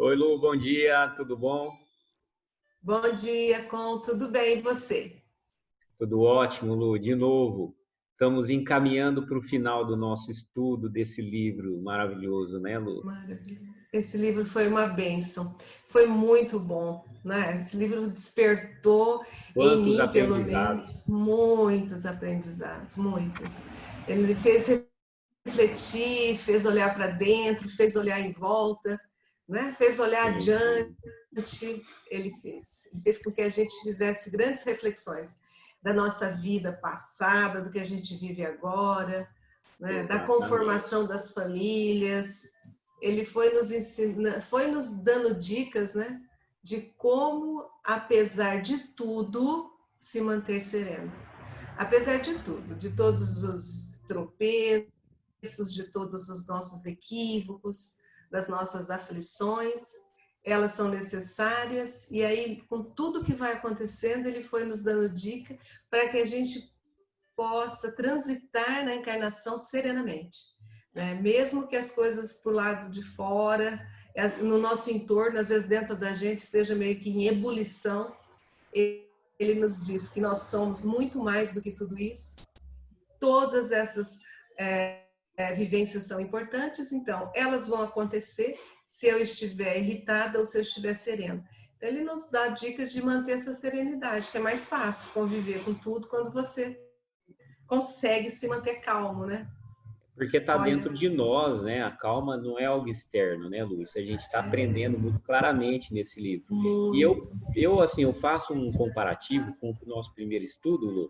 Oi, Lu, bom dia, tudo bom? Bom dia, tudo bem e você? Tudo ótimo, Lu. De novo, estamos encaminhando para o final do nosso estudo desse livro maravilhoso, né, Lu? Maravilha. Esse livro foi uma bênção, foi muito bom, né? Esse livro despertou em Quantos mim, pelo aprendizados. menos, muitos aprendizados, muitos. Ele fez refletir, fez olhar para dentro, fez olhar em volta, né? Fez olhar Sim, adiante. sim, Ele fez com que a gente fizesse grandes reflexões da nossa vida passada, do que a gente vive agora, né? Da exatamente. conformação das famílias. Ele foi nos ensinando, foi nos dando dicas, né? De como, apesar de tudo, se manter sereno. Apesar de tudo, de todos os tropeços, de todos os nossos equívocos, das nossas aflições, elas são necessárias, e aí, com tudo que vai acontecendo, ele foi nos dando dica para que a gente possa transitar na encarnação serenamente. Né? Mesmo que as coisas por lado de fora, no nosso entorno, às vezes dentro da gente, esteja meio que em ebulição, ele nos diz que nós somos muito mais do que tudo isso. Todas essas vivências são importantes, então elas vão acontecer se eu estiver irritada ou se eu estiver serena. Então, ele nos dá dicas de manter essa serenidade, que é mais fácil conviver com tudo quando você consegue se manter calmo, né? Porque está dentro Olha, de nós, né? A calma não é algo externo, né, Lu? Isso a gente está aprendendo muito claramente nesse livro. E muito. assim, eu faço um comparativo com o nosso primeiro estudo, Lu,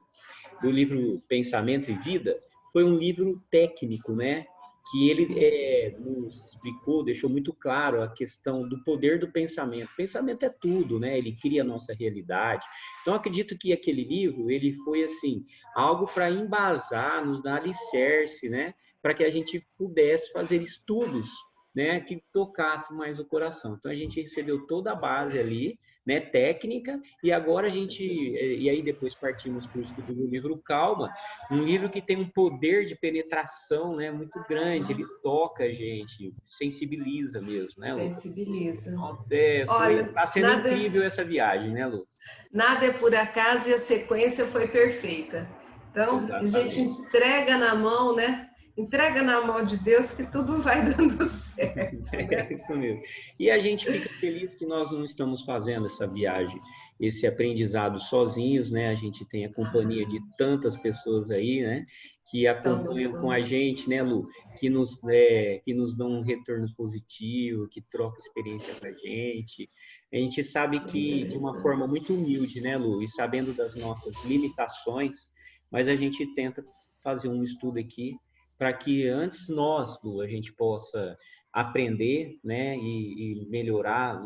do livro Pensamento e Vida. Foi um livro técnico, né? Que ele nos explicou, deixou muito claro a questão do poder do pensamento. O pensamento é tudo, né? Ele cria a nossa realidade. Então, acredito que aquele livro, ele foi, assim, algo para embasar, nos dar alicerce, né? Para que a gente pudesse fazer estudos, né? Que tocasse mais o coração. Então, a gente recebeu toda a base ali, né? Técnica, e agora a gente, e aí depois partimos para o estudo do livro Calma, um livro que tem um poder de penetração, né, muito grande, ele Nossa, toca a gente, sensibiliza mesmo, né, Lu? sensibiliza. Então, Olha, tá sendo incrível essa viagem, né, Lu? nada é por acaso e a sequência foi perfeita. Então, a gente Exatamente. entrega na mão, né? Entrega na mão de Deus que tudo vai dando certo, É né? isso mesmo. E a gente fica feliz que nós não estamos fazendo essa viagem, esse aprendizado sozinhos, né? A gente tem a companhia de tantas pessoas aí, né? Que Tão acompanham com a gostoso. gente, né, Lu? Que nos dão um retorno positivo, que troca experiência com a gente. A gente sabe Muito que de uma interessante. forma muito humilde, né, Lu? E sabendo das nossas limitações, mas a gente tenta fazer um estudo aqui para que antes nós, Lu, a gente possa aprender, né, e melhorar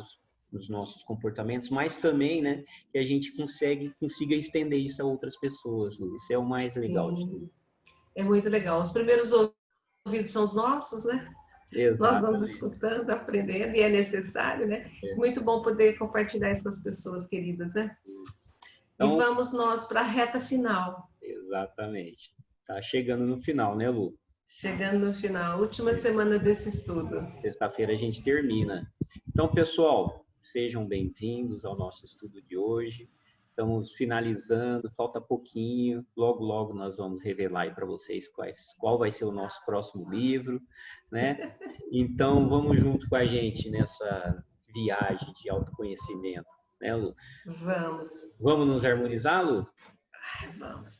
os nossos comportamentos, mas também, né, que a gente consiga estender isso a outras pessoas, Lu. Isso é o mais legal de tudo. Sim, é muito legal. Os primeiros ouvidos são os nossos, né? Nós vamos Exatamente. escutando, aprendendo, e é necessário, né? Muito bom poder compartilhar isso com as pessoas queridas, né? E Então, vamos nós para a reta final. exatamente. Tá chegando no final, né, Lu? Chegando no final, última semana desse estudo. Sexta-feira a gente termina. Então, pessoal, sejam bem-vindos ao nosso estudo de hoje. Estamos finalizando, falta pouquinho. Logo, logo nós vamos revelar aí para vocês qual vai ser o nosso próximo livro, né? Então, vamos junto com a gente nessa viagem de autoconhecimento, né, Lu? Vamos, Vamos nos harmonizar, Lu?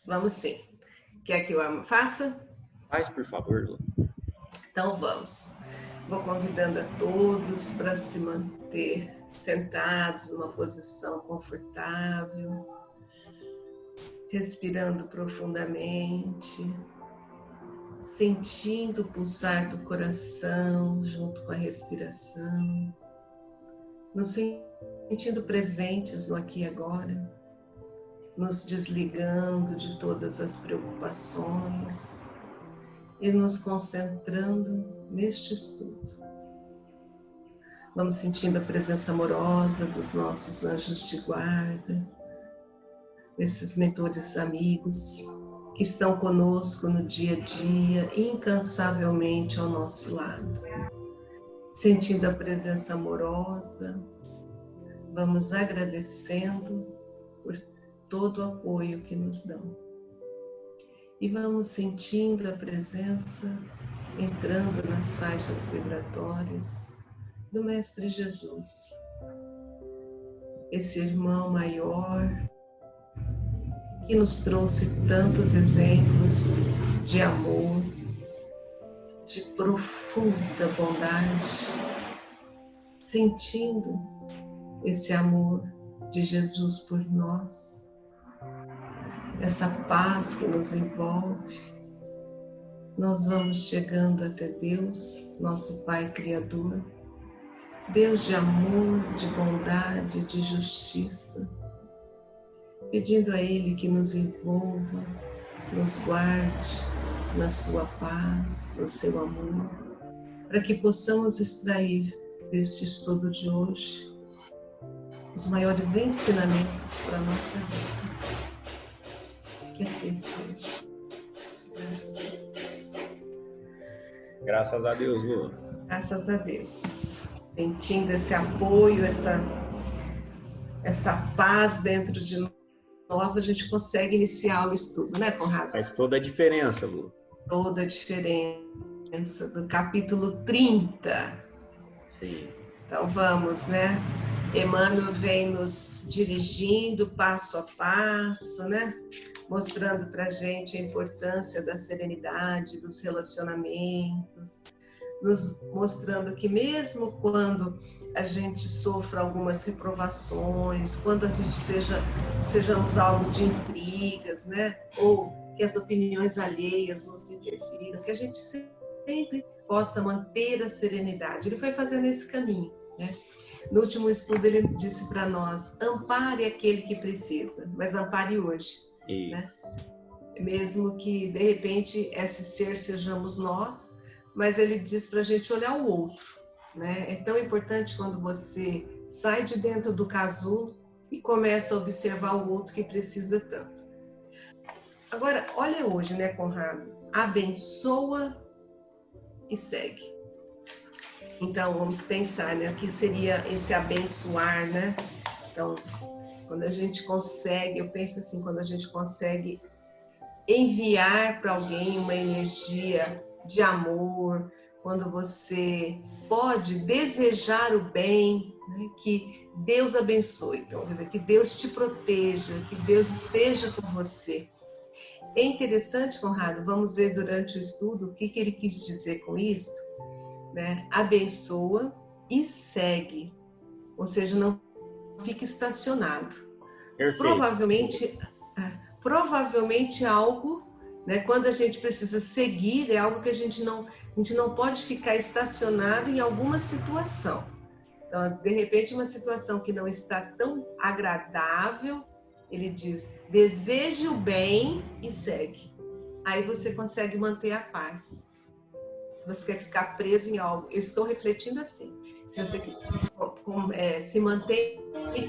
vamos sim. Quer que eu faça? Faz, por favor, Lu. Então vamos. Vou convidando a todos para se manter sentados numa posição confortável, respirando profundamente, sentindo o pulsar do coração junto com a respiração, nos sentindo presentes no aqui e agora, nos desligando de todas as preocupações e nos concentrando neste estudo. Vamos sentindo a presença amorosa dos nossos anjos de guarda, desses mentores amigos que estão conosco no dia a dia, incansavelmente ao nosso lado. sentindo a presença amorosa, vamos agradecendo por todo o apoio que nos dão. E vamos sentindo a presença entrando nas faixas vibratórias do Mestre Jesus, esse irmão maior que nos trouxe tantos exemplos de amor, de profunda bondade, sentindo esse amor de Jesus por nós, essa paz que nos envolve. Nós vamos chegando até Deus, nosso Pai Criador, Deus de amor, de bondade, de justiça, pedindo a Ele que nos envolva, nos guarde na sua paz, no seu amor, para que possamos extrair deste estudo de hoje os maiores ensinamentos para a nossa vida. Que assim seja. Graças a Deus. Graças a Deus, Lu. Graças a Deus. Sentindo esse apoio, essa paz dentro de nós, a gente consegue iniciar o estudo, né, Conrado? Faz toda a diferença, Lu. Toda a diferença do capítulo 30. Sim. Então vamos, né? Emmanuel vem nos dirigindo passo a passo, né? Mostrando para a gente a importância da serenidade, dos relacionamentos, nos mostrando que mesmo quando a gente sofra algumas reprovações, quando a gente sejamos alvo de intrigas, né? Ou que as opiniões alheias nos interfiram, que a gente sempre possa manter a serenidade. Ele foi fazendo esse caminho, né? No último estudo ele disse para nós: ampare aquele que precisa, mas ampare hoje, né? Mesmo que de repente esse ser sejamos nós, mas ele diz para a gente olhar o outro, né? É tão importante quando você sai de dentro do casulo e começa a observar o outro que precisa tanto. Agora, olha hoje, né, Conrado? Abençoa e segue. Então, vamos pensar, né? O que seria esse abençoar, né? Então, quando a gente consegue, eu penso assim, quando a gente consegue enviar para alguém uma energia de amor, quando você pode desejar o bem, né? Que Deus abençoe, então, quer dizer, que Deus te proteja, que Deus esteja com você. É interessante, Conrado, vamos ver durante o estudo o que ele quis dizer com isso, né? Abençoa e segue, ou seja, não fica estacionado. Perfeito. Provavelmente algo, né, quando a gente precisa seguir, é algo que a gente não pode ficar estacionado em alguma situação. Então, de repente, uma situação que não está tão agradável, ele diz, deseje o bem e segue. Aí você consegue manter a paz. Se você quer ficar preso em algo, eu estou refletindo assim, se você se mantém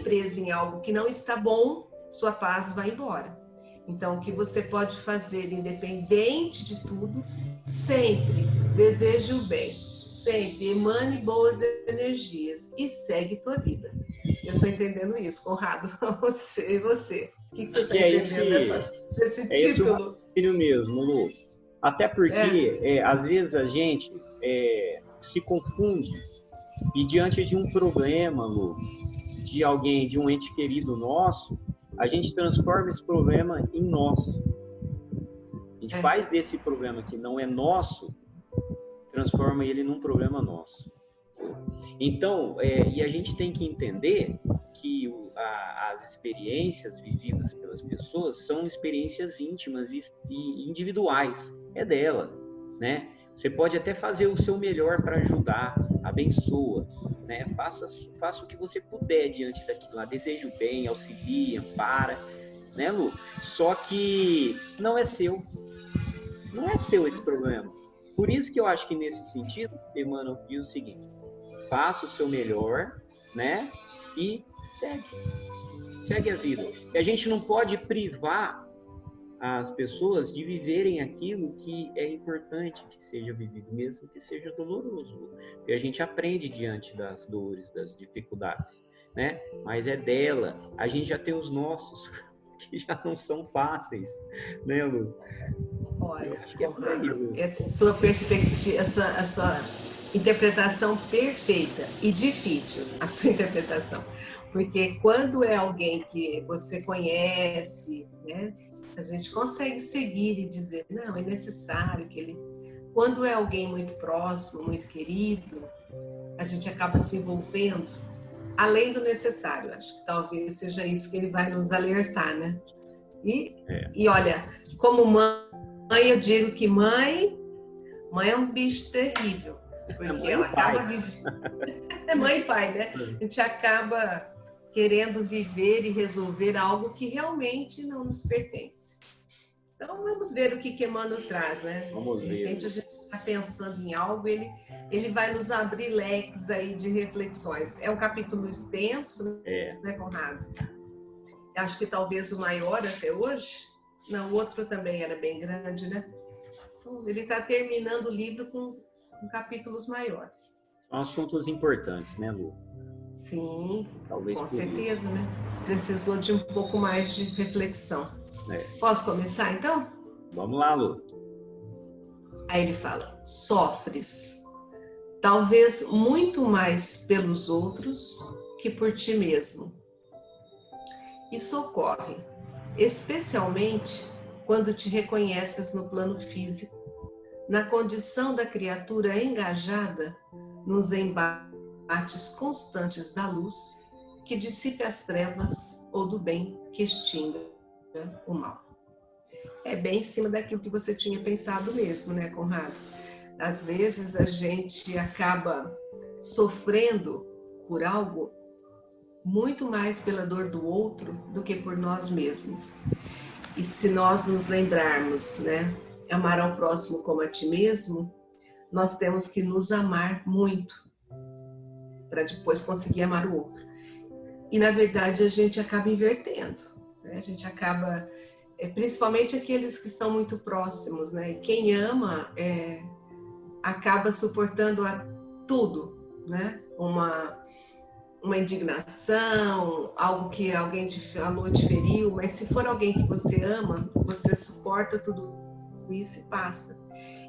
preso em algo que não está bom, sua paz vai embora. Então, o que você pode fazer, independente de tudo, sempre deseje o bem, sempre emane boas energias e segue tua vida. Eu estou entendendo isso, Conrado. Você e você. O que você está entendendo desse título? É esse o mesmo, Lu. Até porque, às vezes, a gente se confunde e diante de um problema, Lu, de alguém, de um ente querido nosso, a gente transforma esse problema em nosso. A gente faz desse problema que não é nosso, transforma ele num problema nosso. Então, e a gente tem que entender que as experiências vividas pelas pessoas são experiências íntimas e individuais. É dela, né? Você pode até fazer o seu melhor para ajudar, abençoa, né? Faça o que você puder diante daquilo lá. Deseja o bem, auxilia, ampara, né, Lu? Só que não é seu. Não é seu esse problema. Por isso que eu acho que nesse sentido, Emmanuel diz o seguinte: faça o seu melhor, né? E segue a vida. E a gente não pode privar as pessoas de viverem aquilo que é importante que seja vivido, mesmo que seja doloroso. E a gente aprende diante das dores, das dificuldades, né? Mas é dela. A gente já tem os nossos, que já não são fáceis, né, Lu? Olha, Acho que é por aí, Lu. essa sua perspectiva, essa interpretação perfeita e difícil, a sua interpretação. Porque quando é alguém que você conhece, né, a gente consegue seguir e dizer, não, é necessário que ele... Quando é alguém muito próximo, muito querido, a gente acaba se envolvendo além do necessário. Acho que talvez seja isso que ele vai nos alertar, né? E olha, como mãe, eu digo que mãe é um bicho terrível, porque ela acaba vivendo... É mãe e pai, né? A gente acaba querendo viver e resolver algo que realmente não nos pertence. Então, vamos ver o que Emmanuel traz, né? Vamos de ver. repente, a gente está pensando em algo, ele vai nos abrir leques aí de reflexões. É um capítulo extenso, né, Conrado? Acho que talvez o maior até hoje. Não, o outro também era bem grande, né? Então, ele está terminando o livro com capítulos maiores. São assuntos importantes, né, Lu? Sim, talvez com por certeza, isso. né? Precisou de um pouco mais de reflexão. Posso começar, então? Vamos lá, Lu. Aí ele fala, sofres, talvez muito mais pelos outros que por ti mesmo. Isso ocorre, especialmente quando te reconheces no plano físico, na condição da criatura engajada nos embates constantes da luz que dissipe as trevas ou do bem que extinga o mal. É bem em cima daquilo que você tinha pensado mesmo, né, Conrado? Às vezes a gente acaba sofrendo por algo muito mais pela dor do outro do que por nós mesmos. E se nós nos lembrarmos, né, amar ao próximo como a ti mesmo, nós temos que nos amar muito para depois conseguir amar o outro. E na verdade a gente acaba invertendo, né? A gente acaba, principalmente aqueles que estão muito próximos, né? E quem ama acaba suportando a tudo, né? Uma indignação, algo que alguém te falou, te feriu, mas se for alguém que você ama, você suporta tudo isso e passa.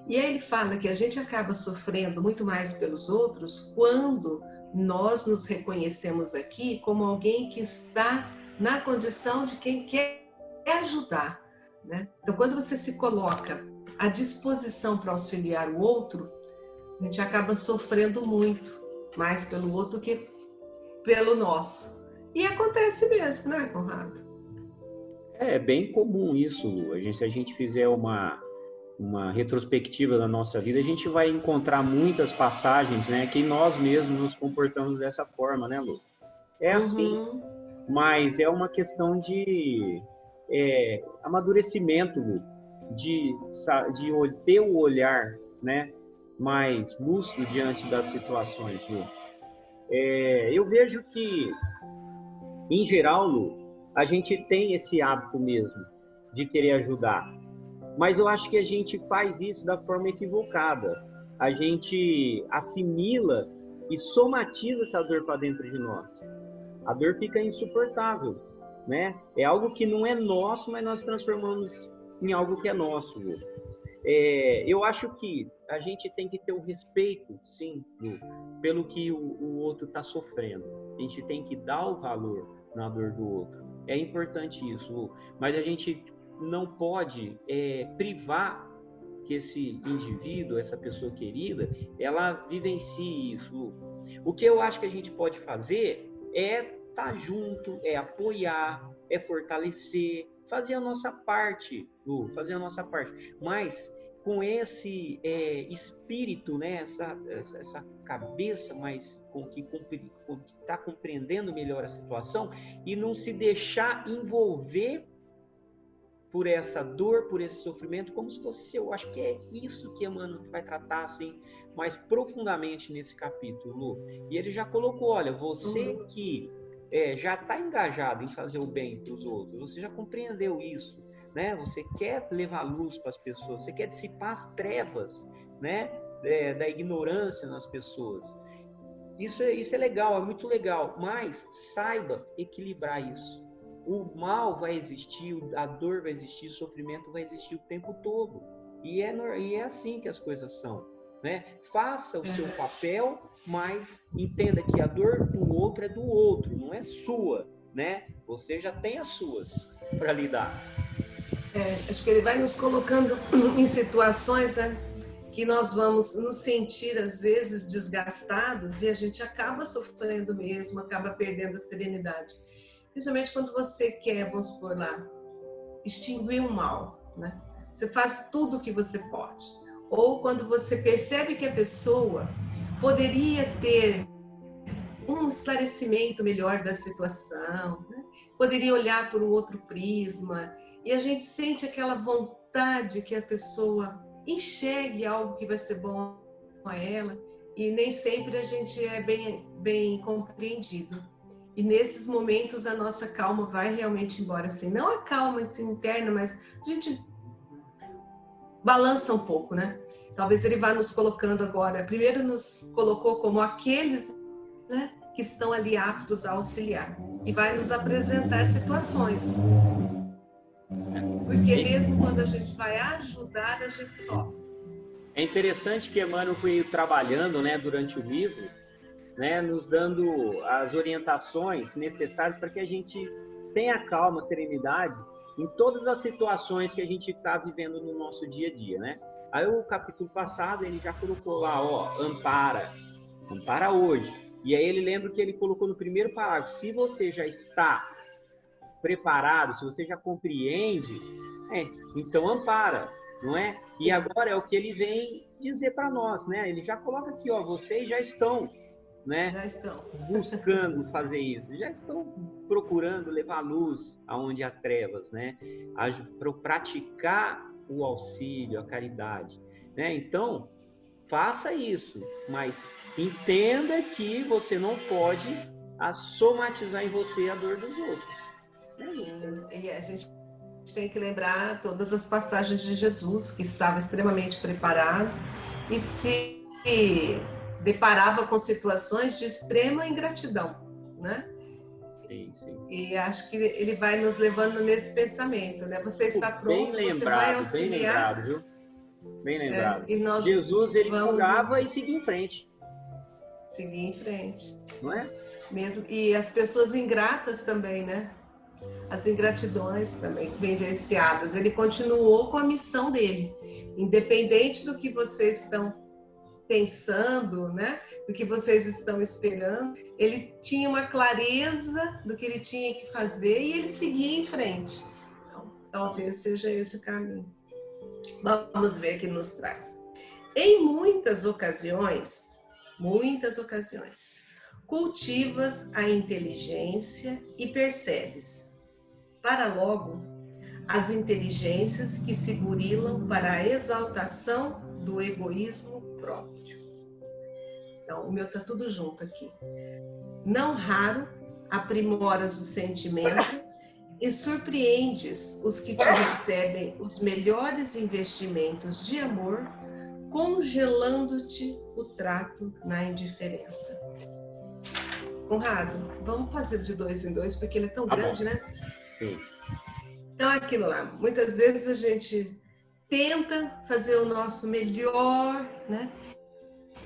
E aí ele fala que a gente acaba sofrendo muito mais pelos outros quando nós nos reconhecemos aqui como alguém que está na condição de quem quer ajudar, né? Então, quando você se coloca à disposição para auxiliar o outro, a gente acaba sofrendo muito mais pelo outro que pelo nosso. E acontece mesmo, né, Conrado? É bem comum isso, Lu. Se a gente fizer uma retrospectiva da nossa vida, a gente vai encontrar muitas passagens, né, que nós mesmos nos comportamos dessa forma, né, Lu? É assim, mas é uma questão de amadurecimento, Lu, de ter o olhar, né, mais lúcido diante das situações, Lu. Eu vejo que, em geral, Lu, a gente tem esse hábito mesmo de querer ajudar. Mas eu acho que a gente faz isso da forma equivocada. A gente assimila e somatiza essa dor para dentro de nós. A dor fica insuportável, né? É algo que não é nosso, mas nós transformamos em algo que é nosso. Eu acho que a gente tem que ter o respeito, sim, pelo que o outro está sofrendo. A gente tem que dar o valor na dor do outro. É importante isso, mas a gente não pode privar que esse indivíduo, essa pessoa querida, ela vivencie isso. O que eu acho que a gente pode fazer é estar junto, é apoiar, é fortalecer, fazer a nossa parte, Lu, fazer a nossa parte. Mas com esse espírito, né, essa cabeça mais que está compreendendo melhor a situação e não se deixar envolver por essa dor, por esse sofrimento, como se fosse seu. Eu acho que é isso que Emmanuel vai tratar assim mais profundamente nesse capítulo. E ele já colocou, olha, você que já está engajado em fazer o bem para os outros, você já compreendeu isso, né? Você quer levar luz para as pessoas, você quer dissipar as trevas, né? Da ignorância nas pessoas. Isso é legal, é muito legal, mas saiba equilibrar isso. O mal vai existir, a dor vai existir, o sofrimento vai existir o tempo todo. E é assim que as coisas são, né? Faça o seu papel, mas entenda que a dor do outro é do outro, não é sua, né? Você já tem as suas para lidar. Acho que ele vai nos colocando em situações, né, que nós vamos nos sentir, às vezes, desgastados e a gente acaba sofrendo mesmo, acaba perdendo a serenidade. Principalmente quando você quer, vamos supor lá, extinguir um mal, né? Você faz tudo o que você pode. Ou quando você percebe que a pessoa poderia ter um esclarecimento melhor da situação, né? Poderia olhar por um outro prisma, e a gente sente aquela vontade que a pessoa enxergue algo que vai ser bom a ela, e nem sempre a gente é bem compreendido. E nesses momentos a nossa calma vai realmente embora, assim, não a calma assim, interna, mas a gente balança um pouco, né? Talvez ele vá nos colocando agora, primeiro nos colocou como aqueles, né, que estão ali aptos a auxiliar, e vai nos apresentar situações. Porque mesmo quando a gente vai ajudar, a gente sofre. É interessante que Emmanuel foi trabalhando, né, durante o livro, né, nos dando as orientações necessárias para que a gente tenha calma, serenidade em todas as situações que a gente está vivendo no nosso dia a dia, né? Aí o capítulo passado ele já colocou lá, ó, ampara hoje. E aí ele lembra que ele colocou no primeiro parágrafo, se você já está preparado, se você já compreende, então ampara, não é? E agora é o que ele vem dizer para nós, né? Ele já coloca aqui, ó, vocês já estão, né? Já estão buscando fazer isso, já estão procurando levar luz aonde há trevas, né? Para praticar o auxílio, a caridade, né? Então, faça isso, mas entenda que você não pode somatizar em você a dor dos outros. E a gente tem que lembrar todas as passagens de Jesus, que estava extremamente preparado e se deparava com situações de extrema ingratidão, né? Sim. E acho que ele vai nos levando nesse pensamento, né? Você está pronto, você vai auxiliar. Bem lembrado, viu? Bem lembrado. E nós Jesus, ele curava nos... e seguia em frente. Seguir em frente. Não é? Mesmo. E as pessoas ingratas também, né? As ingratidões também vivenciadas. Ele continuou com a missão dele, independente do que vocês estão pensando, né? Do que vocês estão esperando. Ele tinha uma clareza do que ele tinha que fazer e ele seguia em frente. Então, talvez seja esse o caminho. Vamos ver o que nos traz. Em muitas ocasiões, cultivas a inteligência e percebes, para logo, as inteligências que se burilam para a exaltação do egoísmo próprio. Então, o meu está tudo junto aqui. Não raro, aprimoras o sentimento e surpreendes os que te recebem os melhores investimentos de amor, congelando-te o trato na indiferença. Conrado, vamos fazer de 2 em 2, porque ele é tão grande, bom. né? Sim. Então, é aquilo lá. Muitas vezes a gente tenta fazer o nosso melhor, né?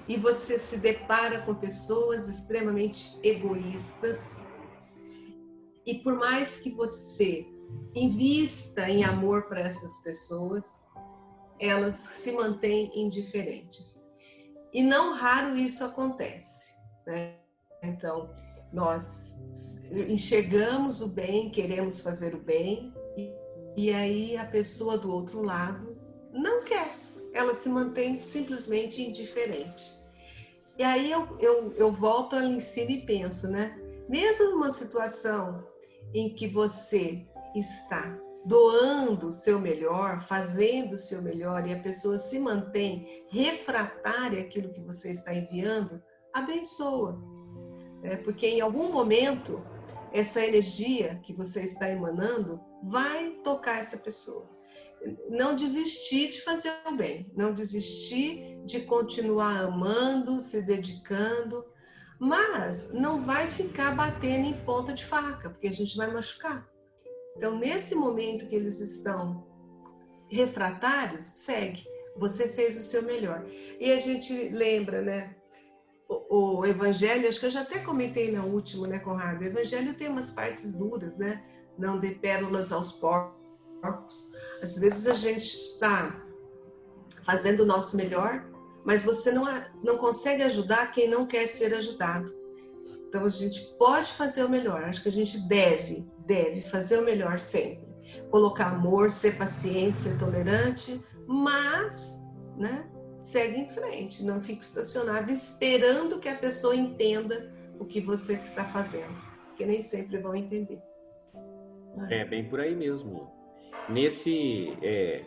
E você se depara com pessoas extremamente egoístas. E por mais que você invista em amor para essas pessoas, elas se mantêm indiferentes. E não raro isso acontece, né? Então, nós enxergamos o bem, queremos fazer o bem, e aí a pessoa do outro lado não quer. Ela se mantém simplesmente indiferente. E aí eu volto ali em cima e penso, né? Mesmo numa situação em que você está doando o seu melhor, fazendo o seu melhor, e a pessoa se mantém refratária àquilo que você está enviando, abençoa. Porque em algum momento essa energia que você está emanando vai tocar essa pessoa. Não desistir de fazer o bem, não desistir de continuar amando, se dedicando, mas não vai ficar batendo em ponta de faca, porque a gente vai machucar. Então, nesse momento que eles estão refratários, segue. Você fez o seu melhor. E a gente lembra, né? O Evangelho, acho que eu já até comentei no último, né, Conrado? O Evangelho tem umas partes duras, né? Não dê pérolas aos porcos. Às vezes a gente está fazendo o nosso melhor, mas você não consegue ajudar quem não quer ser ajudado. Então a gente pode fazer o melhor. Acho que a gente deve fazer o melhor sempre. Colocar amor, ser paciente, ser tolerante, mas, né, segue em frente. Não fique estacionado esperando que a pessoa entenda o que você está fazendo, porque nem sempre vão entender. É bem por aí mesmo. Nesse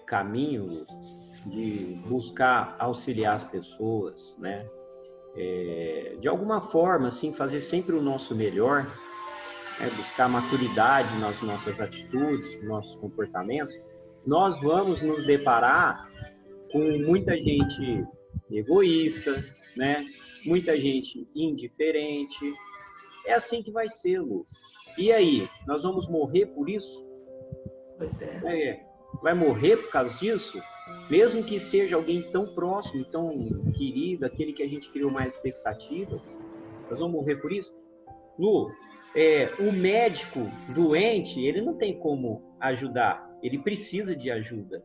caminho de buscar auxiliar as pessoas, né? De alguma forma, assim, fazer sempre o nosso melhor, buscar maturidade nas nossas atitudes, nos nossos comportamentos, nós vamos nos deparar com muita gente egoísta, né? Muita gente indiferente. É assim que vai ser, Lu. E aí, nós vamos morrer por isso? Pois é. Vai morrer por causa disso? Mesmo que seja alguém tão próximo, tão querido, aquele que a gente criou mais expectativas, nós vamos morrer por isso? Lu, o médico doente, ele não tem como ajudar, ele precisa de ajuda,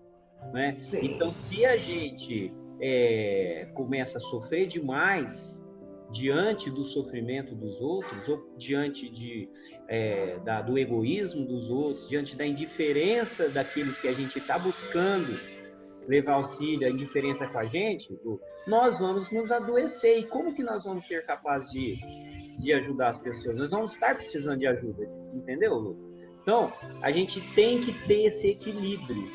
né? Então, se a gente começa a sofrer demais diante do sofrimento dos outros, ou diante do egoísmo dos outros, diante da indiferença daqueles que a gente está buscando levar auxílio, a indiferença com a gente, nós vamos nos adoecer. E como que nós vamos ser capazes de ajudar as pessoas? Nós vamos estar precisando de ajuda, entendeu, Lu? Então, a gente tem que ter esse equilíbrio,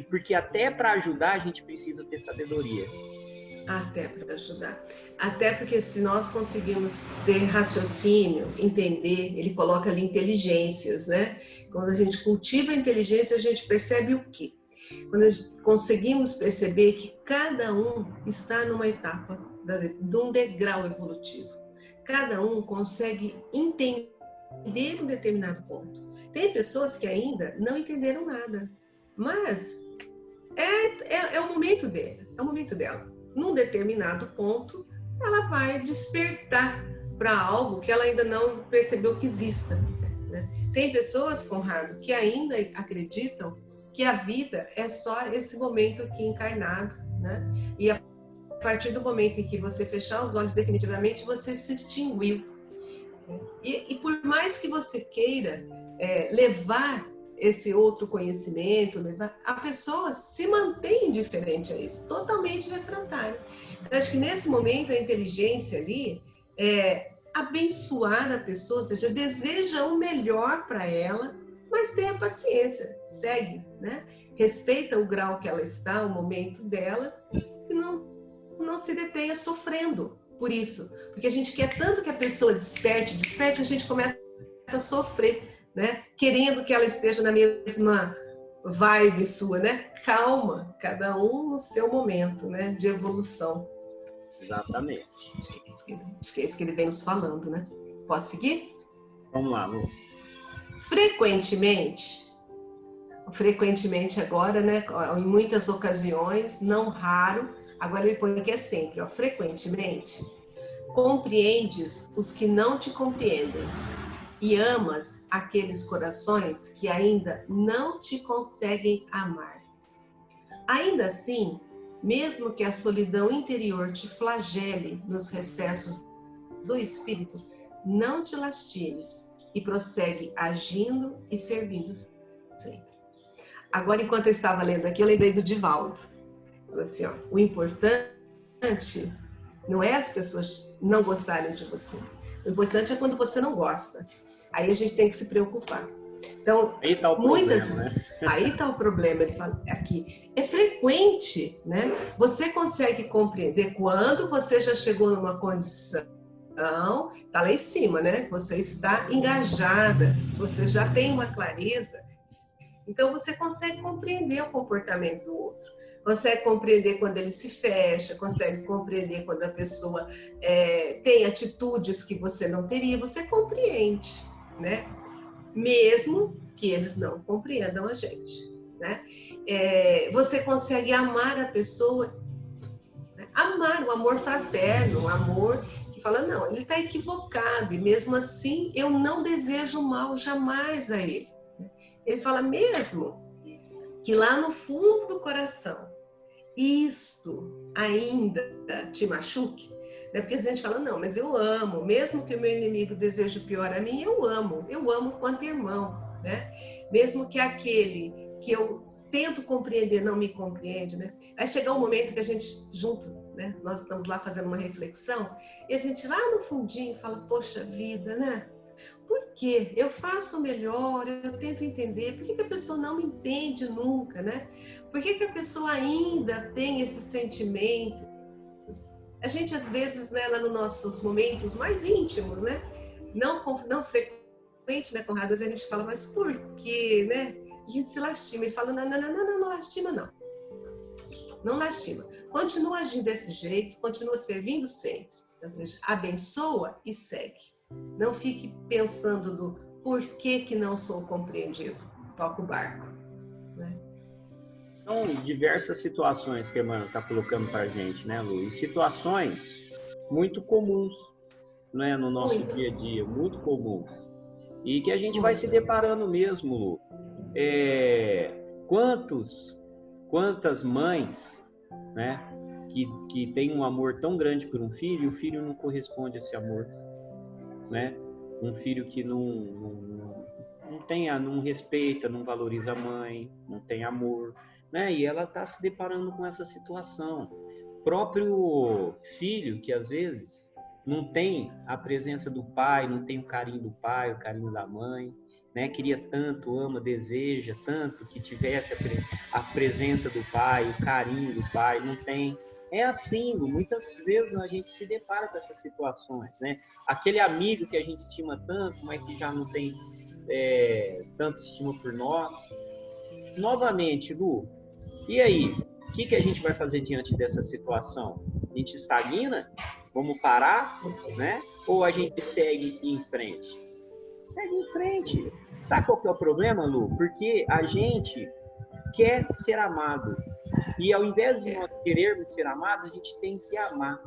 porque até para ajudar a gente precisa ter sabedoria. Até para ajudar. Até porque se nós conseguimos ter raciocínio, entender, ele coloca ali inteligências, né? Quando a gente cultiva a inteligência, a gente percebe o quê? Quando conseguimos perceber que cada um está numa etapa de um degrau evolutivo. Cada um consegue entender um determinado ponto. Tem pessoas que ainda não entenderam nada, mas é o momento dela, é o momento dela. Num determinado ponto, ela vai despertar para algo que ela ainda não percebeu que exista, né? Tem pessoas, Conrado, que ainda acreditam que a vida é só esse momento aqui encarnado, né? E a partir do momento em que você fechar os olhos definitivamente, você se extinguiu. E por mais que você queira levar esse outro conhecimento, a pessoa se mantém indiferente a isso, totalmente refratária. Então, acho que nesse momento a inteligência ali é abençoar a pessoa, ou seja, deseja o melhor para ela, mas tenha paciência, segue, né? Respeita o grau que ela está, o momento dela, e não se detenha sofrendo por isso. Porque a gente quer tanto que a pessoa desperte, a gente começa a sofrer, né? Querendo que ela esteja na mesma vibe sua, né? Calma, cada um no seu momento, né? De evolução. Exatamente. Acho que é isso que ele vem nos falando, né? Posso seguir? Vamos lá, Lu. Frequentemente agora, né? Em muitas ocasiões, não raro, agora ele põe que é sempre, ó, frequentemente, compreendes os que não te compreendem e amas aqueles corações que ainda não te conseguem amar. Ainda assim, mesmo que a solidão interior te flagele nos recessos do espírito, não te lastimes e prossegue agindo e servindo sempre. Agora, enquanto eu estava lendo aqui, eu lembrei do Divaldo. Falou assim, ó, o importante não é as pessoas não gostarem de você. O importante é quando você não gosta. Aí a gente tem que se preocupar. Então, aí tá o problema, né? Aí está o problema, ele fala aqui. É frequente, né? Você consegue compreender quando você já chegou numa condição está lá em cima, né? Você está engajada, você já tem uma clareza, então você consegue compreender o comportamento do outro, consegue compreender quando ele se fecha, consegue compreender quando a pessoa tem atitudes que você não teria, você compreende, né? Mesmo que eles não compreendam a gente, né? Você consegue amar a pessoa, né? Amar, o amor fraterno, o amor que fala, não, ele está equivocado e mesmo assim eu não desejo mal jamais a ele. Ele fala mesmo que lá no fundo do coração isto ainda te machuque, né? Porque a gente fala, não, mas eu amo, mesmo que o meu inimigo deseje o pior a mim, eu amo quanto irmão, né? Mesmo que aquele que eu tento compreender não me compreende, né? Aí chega um momento que a gente junto, né? Nós estamos lá fazendo uma reflexão e a gente lá no fundinho fala, poxa vida, né? Por quê? Eu faço o melhor, eu tento entender. Por que a pessoa não me entende nunca, né? Por que a pessoa ainda tem esses sentimentos? A gente, às vezes, né, lá nos nossos momentos mais íntimos, né? Não frequente, né, Conrado? Às vezes a gente fala, mas por quê, né? A gente se lastima. Ele fala, não lastima, não. Não lastima. Continua agindo desse jeito, continua servindo sempre. Ou seja, abençoa e segue. Não fique pensando do porquê que não sou compreendido. Toca o barco. Né? São diversas situações que a Emmanuel está colocando para a gente, né, Lu? E situações muito comuns, né, no nosso dia a dia, muito comuns. E que a gente vai se deparando mesmo, Lu. Quantas mães, né, que têm um amor tão grande por um filho e o filho não corresponde a esse amor, né? Um filho que não respeita, não valoriza a mãe, não tem amor, né? E ela está se deparando com essa situação. Próprio filho que às vezes não tem a presença do pai, não tem o carinho do pai, o carinho da mãe, né? Queria tanto, ama, deseja tanto que tivesse a presença do pai, o carinho do pai, não tem. É assim, muitas vezes a gente se depara com essas situações, né? Aquele amigo que a gente estima tanto, mas que já não tem tanto estima por nós. Novamente, Lu, e aí? O que a gente vai fazer diante dessa situação? A gente estagna? Vamos parar? Né? Ou a gente segue em frente? Segue em frente. Sabe qual que é o problema, Lu? Porque a gente quer ser amado. E ao invés de nós querermos ser amados, a gente tem que amar.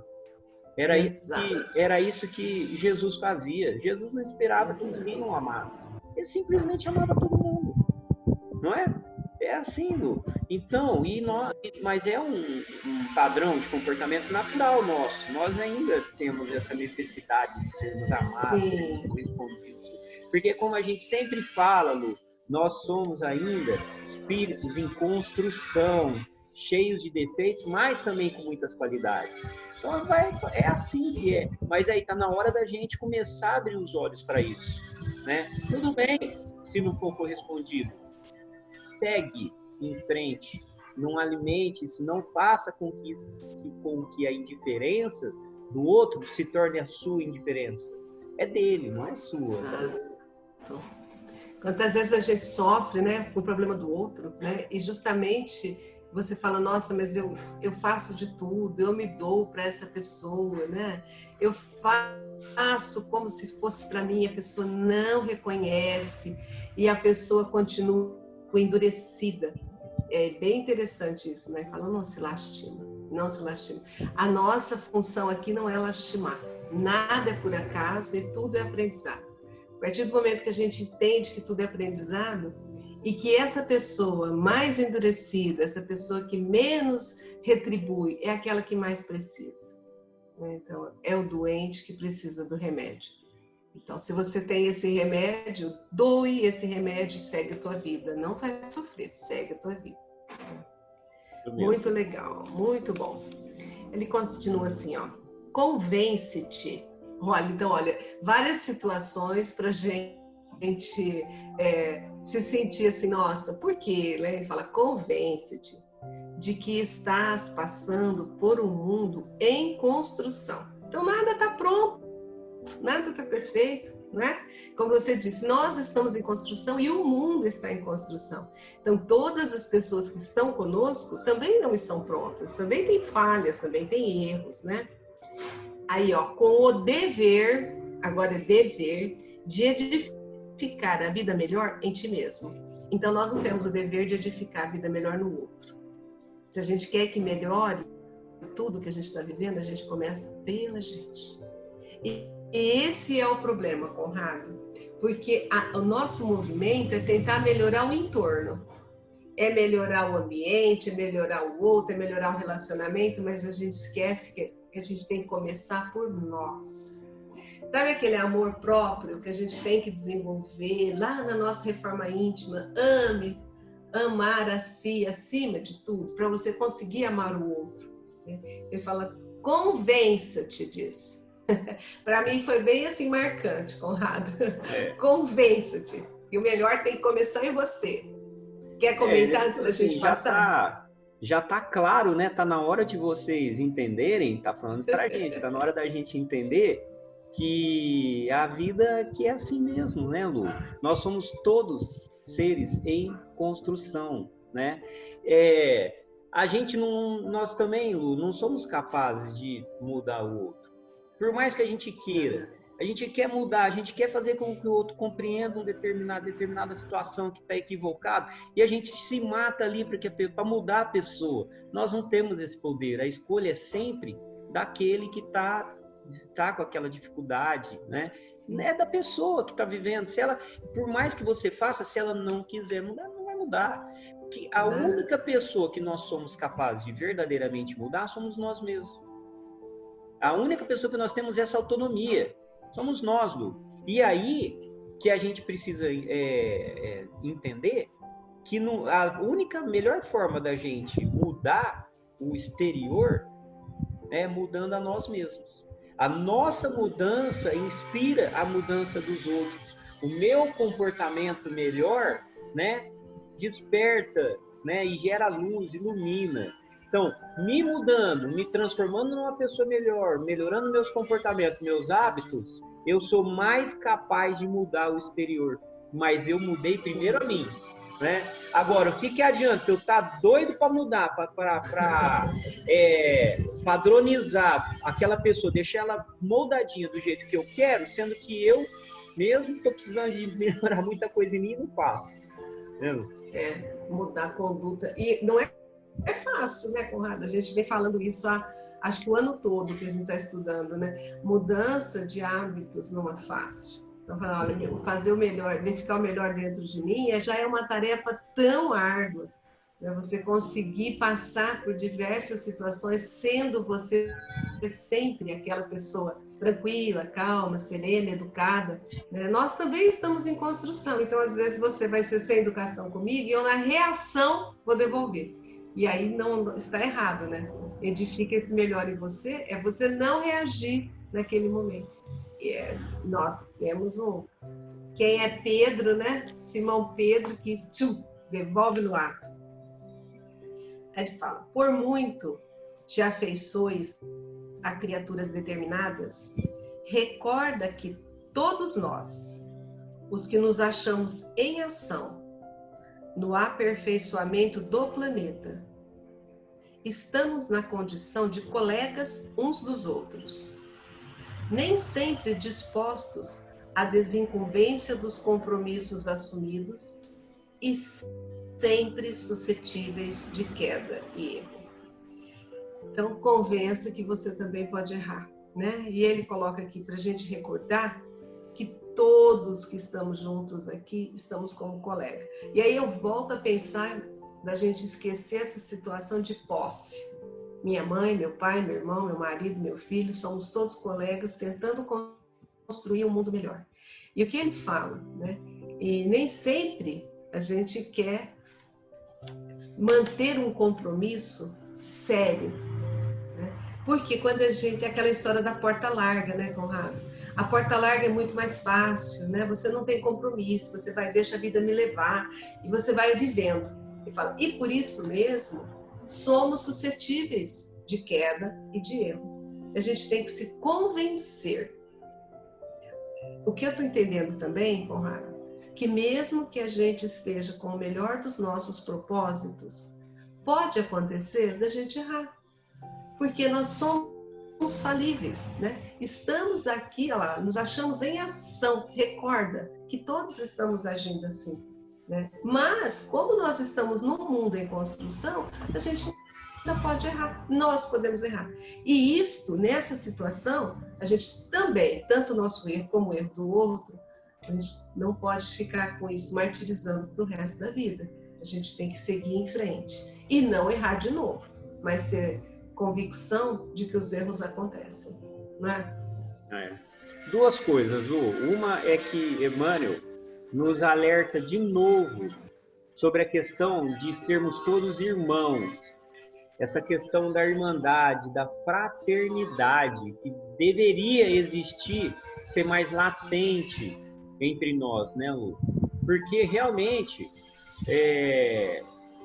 Era isso que Jesus fazia. Jesus não esperava que ninguém o amasse. Ele simplesmente amava todo mundo. Não é? É assim, Lu. Então, mas é um padrão de comportamento natural nosso. Nós ainda temos essa necessidade de sermos amados, respondidos. Porque como a gente sempre fala, Lu, nós somos ainda espíritos em construção, cheios de defeitos, mas também com muitas qualidades. Então é assim que é. Mas aí tá na hora da gente começar a abrir os olhos para isso, né? Tudo bem se não for correspondido. Segue em frente, não alimente isso, não faça com que a indiferença do outro se torne a sua indiferença. É dele, não é sua. Exato. Quantas vezes a gente sofre, né, com o problema do outro, né? E justamente você fala, nossa, mas eu faço de tudo, eu me dou para essa pessoa, né? Eu faço como se fosse para mim, a pessoa não reconhece e a pessoa continua endurecida. É bem interessante isso, né? Fala, não se lastima, não se lastima. A nossa função aqui não é lastimar. Nada é por acaso e tudo é aprendizado. A partir do momento que a gente entende que tudo é aprendizado e que essa pessoa mais endurecida, essa pessoa que menos retribui, é aquela que mais precisa. Então, é o doente que precisa do remédio. Então, se você tem esse remédio, doe esse remédio e segue a tua vida. Não vai sofrer, segue a tua vida. Muito legal, muito bom. Ele continua assim, ó. Convence-te. Olha, várias situações para a gente se sentir assim, nossa, por quê? Ele fala, convence-te de que estás passando por um mundo em construção. Então, nada está pronto. nada está perfeito, né? Como você disse, nós estamos em construção e o mundo está em construção. Então, todas as pessoas que estão conosco também não estão prontas, também tem falhas, também tem erros, né? Aí, ó, com o dever, agora é dever, de edificar a vida melhor em ti mesmo. Então, nós não temos o dever de edificar a vida melhor no outro. Se a gente quer que melhore tudo que a gente está vivendo, a gente começa pela gente. E esse é o problema, Conrado, porque o nosso movimento é tentar melhorar o entorno. É melhorar o ambiente, é melhorar o outro, é melhorar o relacionamento, mas a gente esquece que a gente tem que começar por nós. Sabe aquele amor próprio que a gente tem que desenvolver lá na nossa reforma íntima? Amar a si acima de tudo, para você conseguir amar o outro. Ele fala, convença-te disso. Para mim foi bem assim marcante, Conrado. Convença-te. E o melhor tem que começar em você. Quer comentar antes da gente passar? Já tá claro, né? Tá na hora de vocês entenderem, tá falando pra gente, tá na hora da gente entender que a vida que é assim mesmo, né, Lu? Nós somos todos seres em construção, né? A gente não, nós também, Lu, não somos capazes de mudar o outro. Por mais que a gente queira, a gente quer mudar, a gente quer fazer com que o outro compreenda determinada situação que está equivocada, e a gente se mata ali para mudar a pessoa. Nós não temos esse poder, a escolha é sempre daquele que está com aquela dificuldade, né? É da pessoa que está vivendo. Se ela, por mais que você faça, se ela não quiser mudar, não vai mudar. Que a única pessoa que nós somos capazes de verdadeiramente mudar somos nós mesmos. A única pessoa que nós temos essa autonomia somos nós, Lu. E aí que a gente precisa entender que a única melhor forma da gente mudar o exterior é mudando a nós mesmos. A nossa mudança inspira a mudança dos outros. O meu comportamento melhor, né, desperta, né, e gera luz, ilumina. Então, me mudando, me transformando numa pessoa melhor, melhorando meus comportamentos, meus hábitos, eu sou mais capaz de mudar o exterior. Mas eu mudei primeiro a mim, né? Agora, o que adianta eu estar doido para mudar, para padronizar aquela pessoa, deixar ela moldadinha do jeito que eu quero, sendo que eu mesmo estou precisando de melhorar muita coisa em mim e não faço. Mudar a conduta. E não é fácil, né, Conrado? A gente vem falando isso acho que o ano todo que a gente está estudando, né? Mudança de hábitos não é fácil. Então, olha, fazer o melhor, identificar o melhor dentro de mim já é uma tarefa tão árdua. Né? Você conseguir passar por diversas situações sendo você sempre aquela pessoa tranquila, calma, serena, educada. Né? Nós também estamos em construção, então às vezes você vai ser sem educação comigo e eu na reação vou devolver. E aí não está errado, né? Edifica esse melhor em você, é você não reagir naquele momento. Nós temos quem é Pedro, né? Simão Pedro, que devolve no ato. Ele fala, por muito te afeiçoes a criaturas determinadas, recorda que todos nós, os que nos achamos em ação, no aperfeiçoamento do planeta, estamos na condição de colegas uns dos outros, nem sempre dispostos à desincumbência dos compromissos assumidos e sempre suscetíveis de queda e erro. Então, convença que você também pode errar, né? E ele coloca aqui para a gente recordar que todos que estamos juntos aqui estamos como colega. E aí eu volto a pensar da gente esquecer essa situação de posse. Minha mãe, meu pai, meu irmão, meu marido, meu filho, somos todos colegas tentando construir um mundo melhor. E o que ele fala, né? E nem sempre a gente quer manter um compromisso sério, né? Porque quando a gente, aquela história da porta larga, né, Conrado? A porta larga é muito mais fácil, né? Você não tem compromisso, você vai, deixa a vida me levar e você vai vivendo. Ele fala, e por isso mesmo, somos suscetíveis de queda e de erro. A gente tem que se convencer o que eu estou entendendo também, Conrado, que mesmo que a gente esteja com o melhor dos nossos propósitos, pode acontecer da gente errar, porque nós somos falíveis, né? Estamos aqui, olha lá, nos achamos em ação. Recorda que todos estamos agindo assim, né? Mas, como nós estamos num mundo em construção, a gente ainda pode errar, nós podemos errar. E isto, nessa situação, a gente também, tanto o nosso erro como o erro do outro, a gente não pode ficar com isso martirizando para o resto da vida. A gente tem que seguir em frente e não errar de novo, mas ter convicção de que os erros acontecem, não é? Duas coisas, Lu. Uma é que Emmanuel nos alerta de novo sobre a questão de sermos todos irmãos. Essa questão da irmandade, da fraternidade, que deveria existir, ser mais latente entre nós, né, Lu? Porque realmente,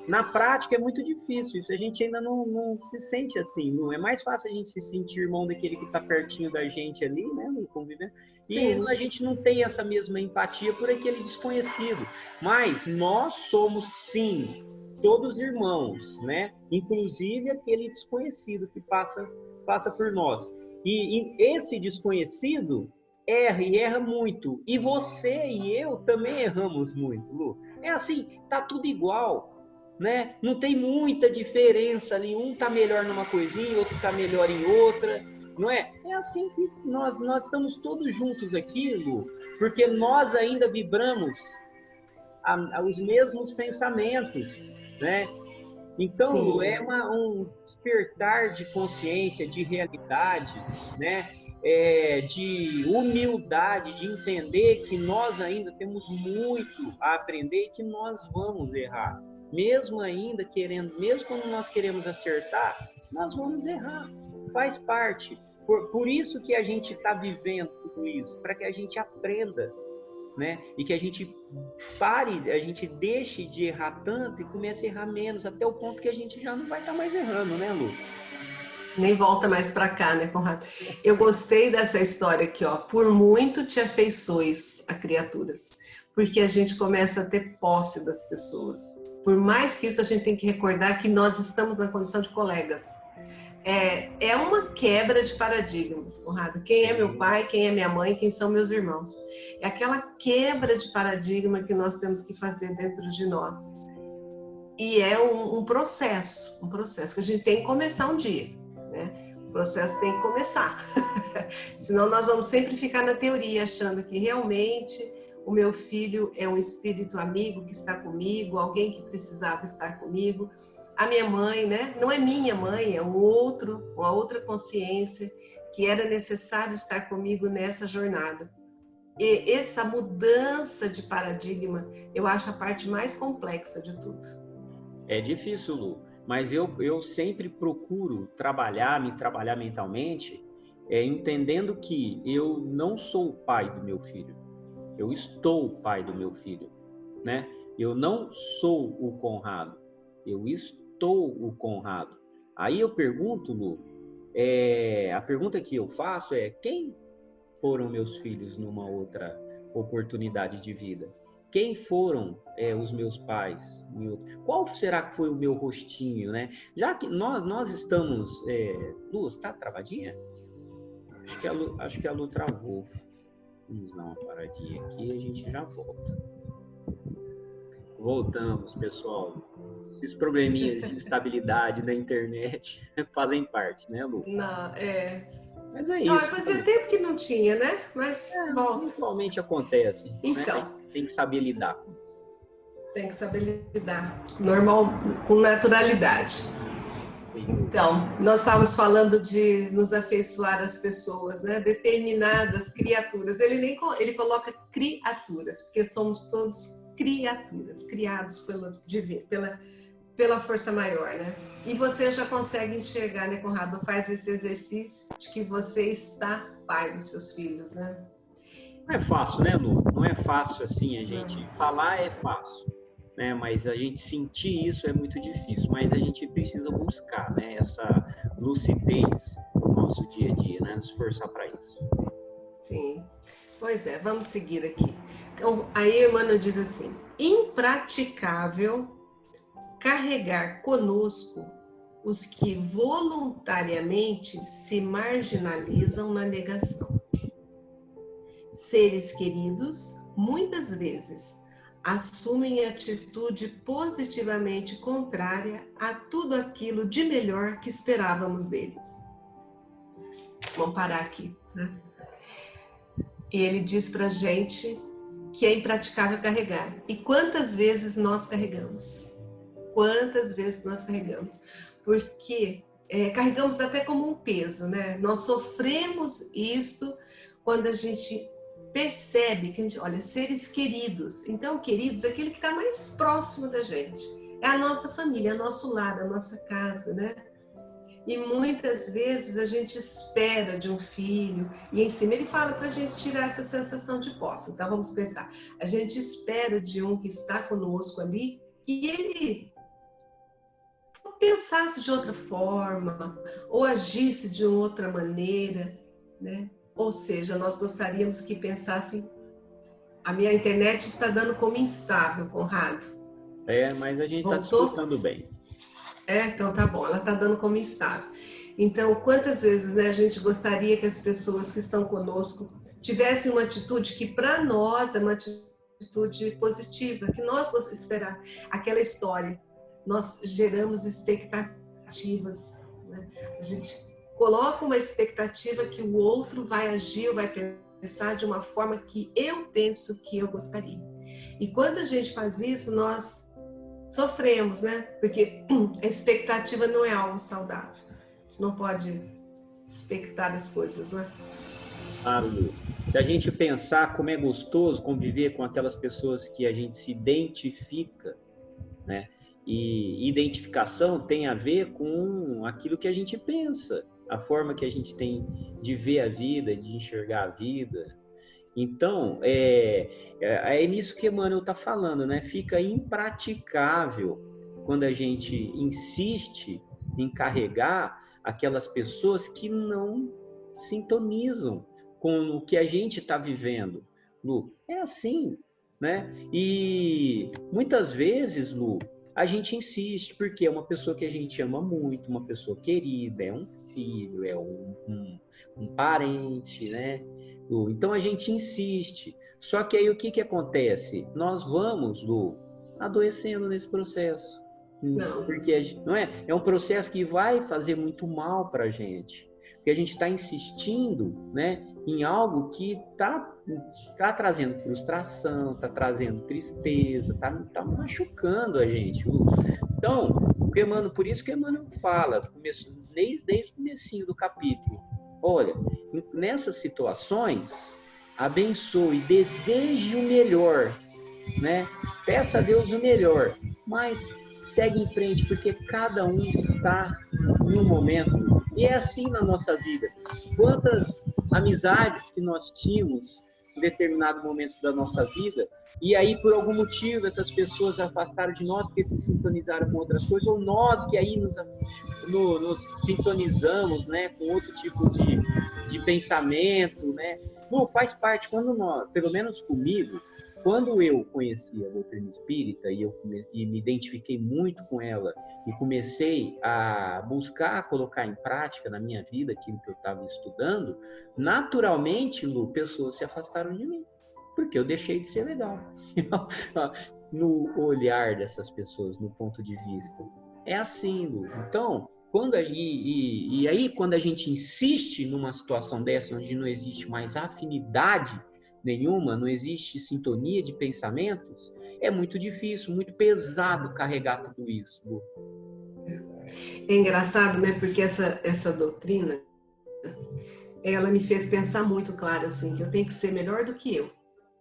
na prática é muito difícil isso. A gente ainda não se sente assim. Não é mais fácil a gente se sentir irmão daquele que está pertinho da gente ali, né, Lu, convivendo. E a gente não tem essa mesma empatia por aquele desconhecido. Mas nós somos, sim, todos irmãos, né? Inclusive aquele desconhecido que passa por nós. E esse desconhecido erra e erra muito. E você e eu também erramos muito, Lu. É assim, tá tudo igual, né? Não tem muita diferença ali. Um tá melhor numa coisinha, outro tá melhor em outra, não é? É assim que nós estamos todos juntos aqui, Lu, porque nós ainda vibramos os mesmos pensamentos, né? Então, Lu, é um despertar de consciência, de realidade, né? De humildade, de entender que nós ainda temos muito a aprender e que nós vamos errar. Mesmo ainda querendo, mesmo quando nós queremos acertar, nós vamos errar. Faz parte. Por isso que a gente está vivendo tudo isso, para que a gente aprenda, né? E que a gente pare, a gente deixe de errar tanto e comece a errar menos, até o ponto que a gente já não vai estar mais errando, né, Lu? Nem volta mais para cá, né, Conrado? Eu gostei dessa história aqui, ó. Por muito te afeiçoes a criaturas, porque a gente começa a ter posse das pessoas. Por mais que isso, a gente tem que recordar que nós estamos na condição de colegas. É uma quebra de paradigmas, Conrado. Quem é meu pai, quem é minha mãe, quem são meus irmãos. É aquela quebra de paradigma que nós temos que fazer dentro de nós. E é um processo que a gente tem que começar um dia, né? O processo tem que começar. Senão nós vamos sempre ficar na teoria, achando que realmente o meu filho é um espírito amigo que está comigo, alguém que precisava estar comigo. A minha mãe, né? Não é minha mãe, é uma outra consciência que era necessário estar comigo nessa jornada. E essa mudança de paradigma, eu acho a parte mais complexa de tudo. É difícil, Lu, mas eu sempre procuro me trabalhar mentalmente, entendendo que eu não sou o pai do meu filho, eu estou o pai do meu filho, né? Eu não sou o Conrado, eu estou o Conrado. Aí eu pergunto, Lu, a pergunta que eu faço é: quem foram meus filhos numa outra oportunidade de vida? Quem foram os meus pais? Qual será que foi o meu rostinho, né? Já que nós estamos... Lu, está travadinha? Acho que a Lu travou. Vamos dar uma paradinha aqui e a gente já volta. Voltamos, pessoal. Esses probleminhas de instabilidade na internet fazem parte, né, Lu? Não, Mas é isso. Fazia tempo que não tinha, né? Mas Atualmente acontece. Então, né? Tem que saber lidar com isso. Tem que saber lidar normal, com naturalidade. Sim. Então, nós estávamos falando de nos afeiçoar às pessoas, né? Determinadas criaturas. Ele coloca criaturas, porque somos todos criaturas, criados pela força maior, né? E você já consegue enxergar, né, Conrado? Faz esse exercício de que você está pai dos seus filhos, né? Não é fácil, né, Lu? Não é fácil assim, a gente falar é fácil, né? Mas a gente sentir isso é muito difícil. Mas a gente precisa buscar, né, essa lucidez no nosso dia a dia, né? Nos esforçar para isso. Sim. Pois é, vamos seguir aqui. Então, aí Emmanuel diz assim: impraticável carregar conosco os que voluntariamente se marginalizam na negação. Seres queridos, muitas vezes, assumem atitude positivamente contrária a tudo aquilo de melhor que esperávamos deles. Vamos parar aqui, né? E ele diz pra gente que é impraticável carregar. E quantas vezes nós carregamos? Quantas vezes nós carregamos? Porque carregamos até como um peso, né? Nós sofremos isso quando a gente percebe que a gente, olha, seres queridos. Então, queridos, aquele que está mais próximo da gente. É a nossa família, é o nosso lar, a nossa casa, né? E muitas vezes a gente espera de um filho, e em cima ele fala para a gente tirar essa sensação de posse. Então vamos pensar, a gente espera de um que está conosco ali, que ele pensasse de outra forma, ou agisse de outra maneira, né? Ou seja, nós gostaríamos que pensassem, a minha internet está dando como instável, Conrado. Mas a gente está te Voltou? escutando bem. Então tá bom, ela está dando como instável. Então, quantas vezes, né, a gente gostaria que as pessoas que estão conosco tivessem uma atitude que para nós é uma atitude positiva, que nós esperar aquela história, nós geramos expectativas, né? A gente coloca uma expectativa que o outro vai agir ou vai pensar de uma forma que eu penso que eu gostaria. E quando a gente faz isso, nós sofremos, né? Porque a expectativa não é algo saudável. A gente não pode expectar as coisas, né? Claro, Lu. Se a gente pensar como é gostoso conviver com aquelas pessoas que a gente se identifica, né? E identificação tem a ver com aquilo que a gente pensa, a forma que a gente tem de ver a vida, de enxergar a vida. Então, é nisso que Emmanuel está falando, né? Fica impraticável quando a gente insiste em carregar aquelas pessoas que não sintonizam com o que a gente está vivendo. Lu, é assim, né? E muitas vezes, Lu, a gente insiste, porque é uma pessoa que a gente ama muito, uma pessoa querida, é um filho, é um parente, né? Então a gente insiste. Só que aí o que acontece? Nós vamos, Lu, adoecendo nesse processo. Não. Porque não é? É um processo que vai fazer muito mal para a gente. Porque a gente está insistindo, né, em algo que tá trazendo frustração, está trazendo tristeza, tá machucando a gente. Lu. Então, por isso que Emmanuel fala, desde o comecinho do capítulo, olha, nessas situações, abençoe, deseje o melhor, né? Peça a Deus o melhor, mas segue em frente, porque cada um está em um momento. E é assim na nossa vida. Quantas amizades que nós tínhamos em determinado momento da nossa vida, e aí por algum motivo essas pessoas afastaram de nós porque se sintonizaram com outras coisas, ou nós que aí nos sintonizamos, né, com outro tipo de pensamento, né? Não faz parte. Quando nós, pelo menos comigo, quando eu conheci a doutrina espírita e me identifiquei muito com ela e comecei a buscar colocar em prática na minha vida aquilo que eu estava estudando, naturalmente, Lu, pessoas se afastaram de mim, porque eu deixei de ser legal no olhar dessas pessoas, no ponto de vista. É assim, Lu. Então, aí quando a gente insiste numa situação dessa, onde não existe mais afinidade nenhuma, não existe sintonia de pensamentos, é muito difícil, muito pesado carregar tudo isso. Lu. É engraçado, né? Porque essa doutrina, ela me fez pensar muito claro, assim, que eu tenho que ser melhor do que eu.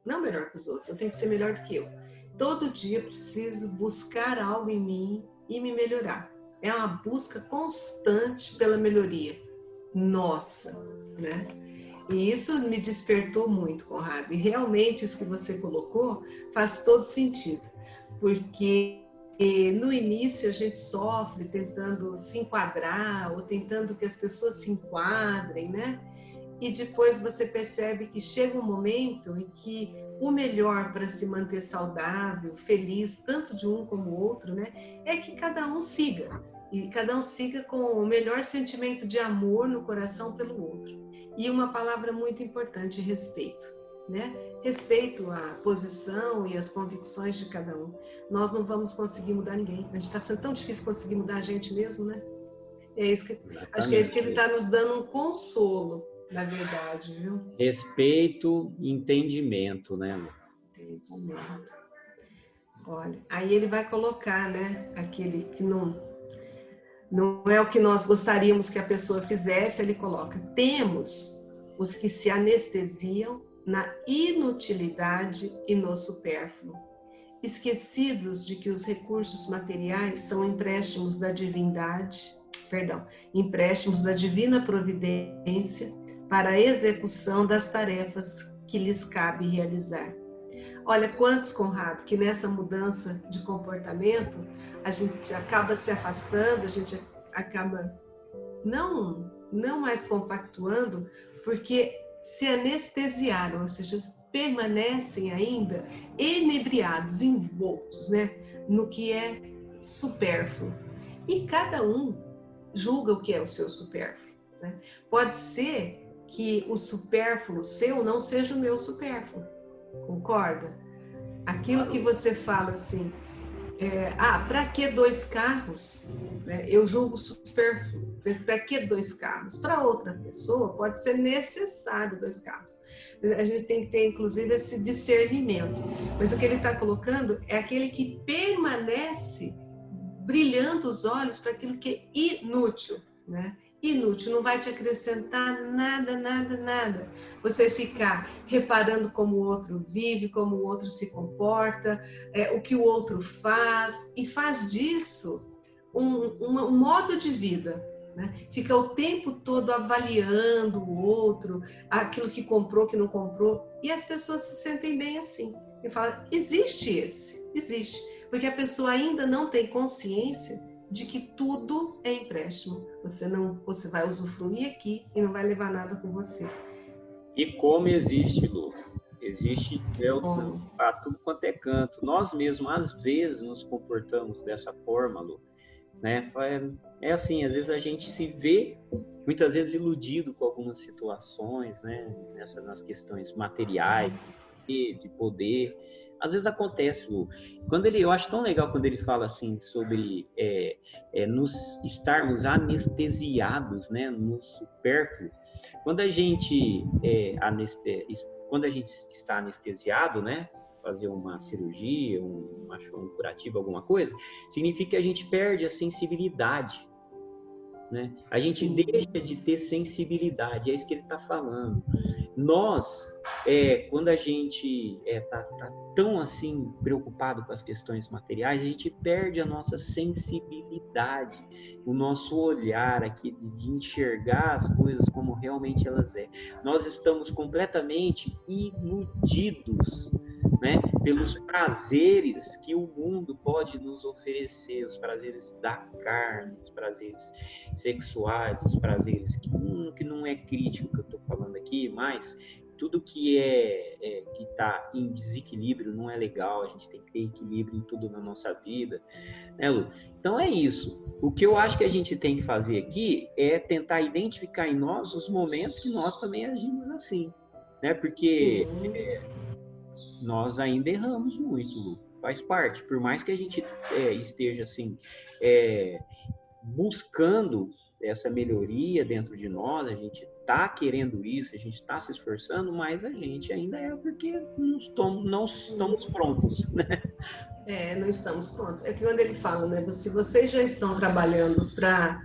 Não melhor que os outros, eu tenho que ser melhor do que eu. Todo dia eu preciso buscar algo em mim e me melhorar. É uma busca constante pela melhoria. Nossa, né? E isso me despertou muito, Conrado. E realmente isso que você colocou faz todo sentido. Porque no início a gente sofre tentando se enquadrar ou tentando que as pessoas se enquadrem, né? e depois você percebe que chega um momento em que o melhor para se manter saudável, feliz, tanto de um como o outro, né, é que cada um siga. E cada um siga com o melhor sentimento de amor no coração pelo outro. E uma palavra muito importante, respeito, né? Respeito à posição e às convicções de cada um. Nós não vamos conseguir mudar ninguém. A gente está sendo tão difícil conseguir mudar a gente mesmo, né? Acho que é isso que ele está nos dando um consolo, na verdade, viu? Respeito e entendimento, né, Lu? Entendimento. Olha, aí ele vai colocar, né? Aquele que não é o que nós gostaríamos que a pessoa fizesse, ele coloca: temos os que se anestesiam na inutilidade e no supérfluo, esquecidos de que os recursos materiais são empréstimos da empréstimos da divina providência para a execução das tarefas que lhes cabe realizar. Olha, quantos, Conrado, que nessa mudança de comportamento a gente acaba se afastando, a gente acaba não mais compactuando, porque se anestesiaram, ou seja, permanecem ainda enebriados, envoltos, né, no que é supérfluo. E cada um julga o que é o seu supérfluo, né? Pode ser que o supérfluo seu não seja o meu supérfluo, concorda? Aquilo que você fala assim, para que 2 carros? Eu julgo supérfluo. Para que 2 carros? Para outra pessoa pode ser necessário 2 carros. A gente tem que ter, inclusive, esse discernimento. Mas o que ele está colocando é aquele que permanece brilhando os olhos para aquilo que é inútil, né? Inútil, não vai te acrescentar nada, nada, nada. Você ficar reparando como o outro vive, como o outro se comporta, o que o outro faz, e faz disso um modo de vida, né? Fica o tempo todo avaliando o outro, aquilo que comprou, que não comprou, e as pessoas se sentem bem assim. E fala, existe, porque a pessoa ainda não tem consciência de que tudo é empréstimo. Você vai usufruir aqui e não vai levar nada com você. E como existe, Lu? Existe a tudo quanto é canto. Nós mesmos, às vezes, nos comportamos dessa forma, Lu, né? É assim, às vezes a gente se vê, muitas vezes, iludido com algumas situações, né? Nas questões materiais, de poder. Às vezes acontece, Lu. Eu acho tão legal quando ele fala assim sobre nos estarmos anestesiados, né, no supérfluo. Quando a gente está anestesiado, né, fazer uma cirurgia, um curativo, alguma coisa, significa que a gente perde a sensibilidade, né? A gente deixa de ter sensibilidade, é isso que ele está falando. Nós, quando a gente tá tão assim preocupado com as questões materiais, a gente perde a nossa sensibilidade, o nosso olhar aqui de enxergar as coisas como realmente elas é. Nós estamos completamente iludidos, né, pelos prazeres que o mundo pode nos oferecer, os prazeres da carne, os prazeres sexuais, os prazeres que não é crítico que eu estou falando aqui, mas tudo que que está em desequilíbrio não é legal. A gente tem que ter equilíbrio em tudo na nossa vida, né, Lu? Então é isso. O que eu acho que a gente tem que fazer aqui é tentar identificar em nós os momentos que nós também agimos assim, né? Porque nós ainda erramos muito, Lu. Faz parte. Por mais que a gente esteja assim buscando essa melhoria dentro de nós, a gente está querendo isso, a gente está se esforçando, mas a gente ainda porque não estamos prontos, né? Não estamos prontos. É que quando ele fala, né, se vocês já estão trabalhando para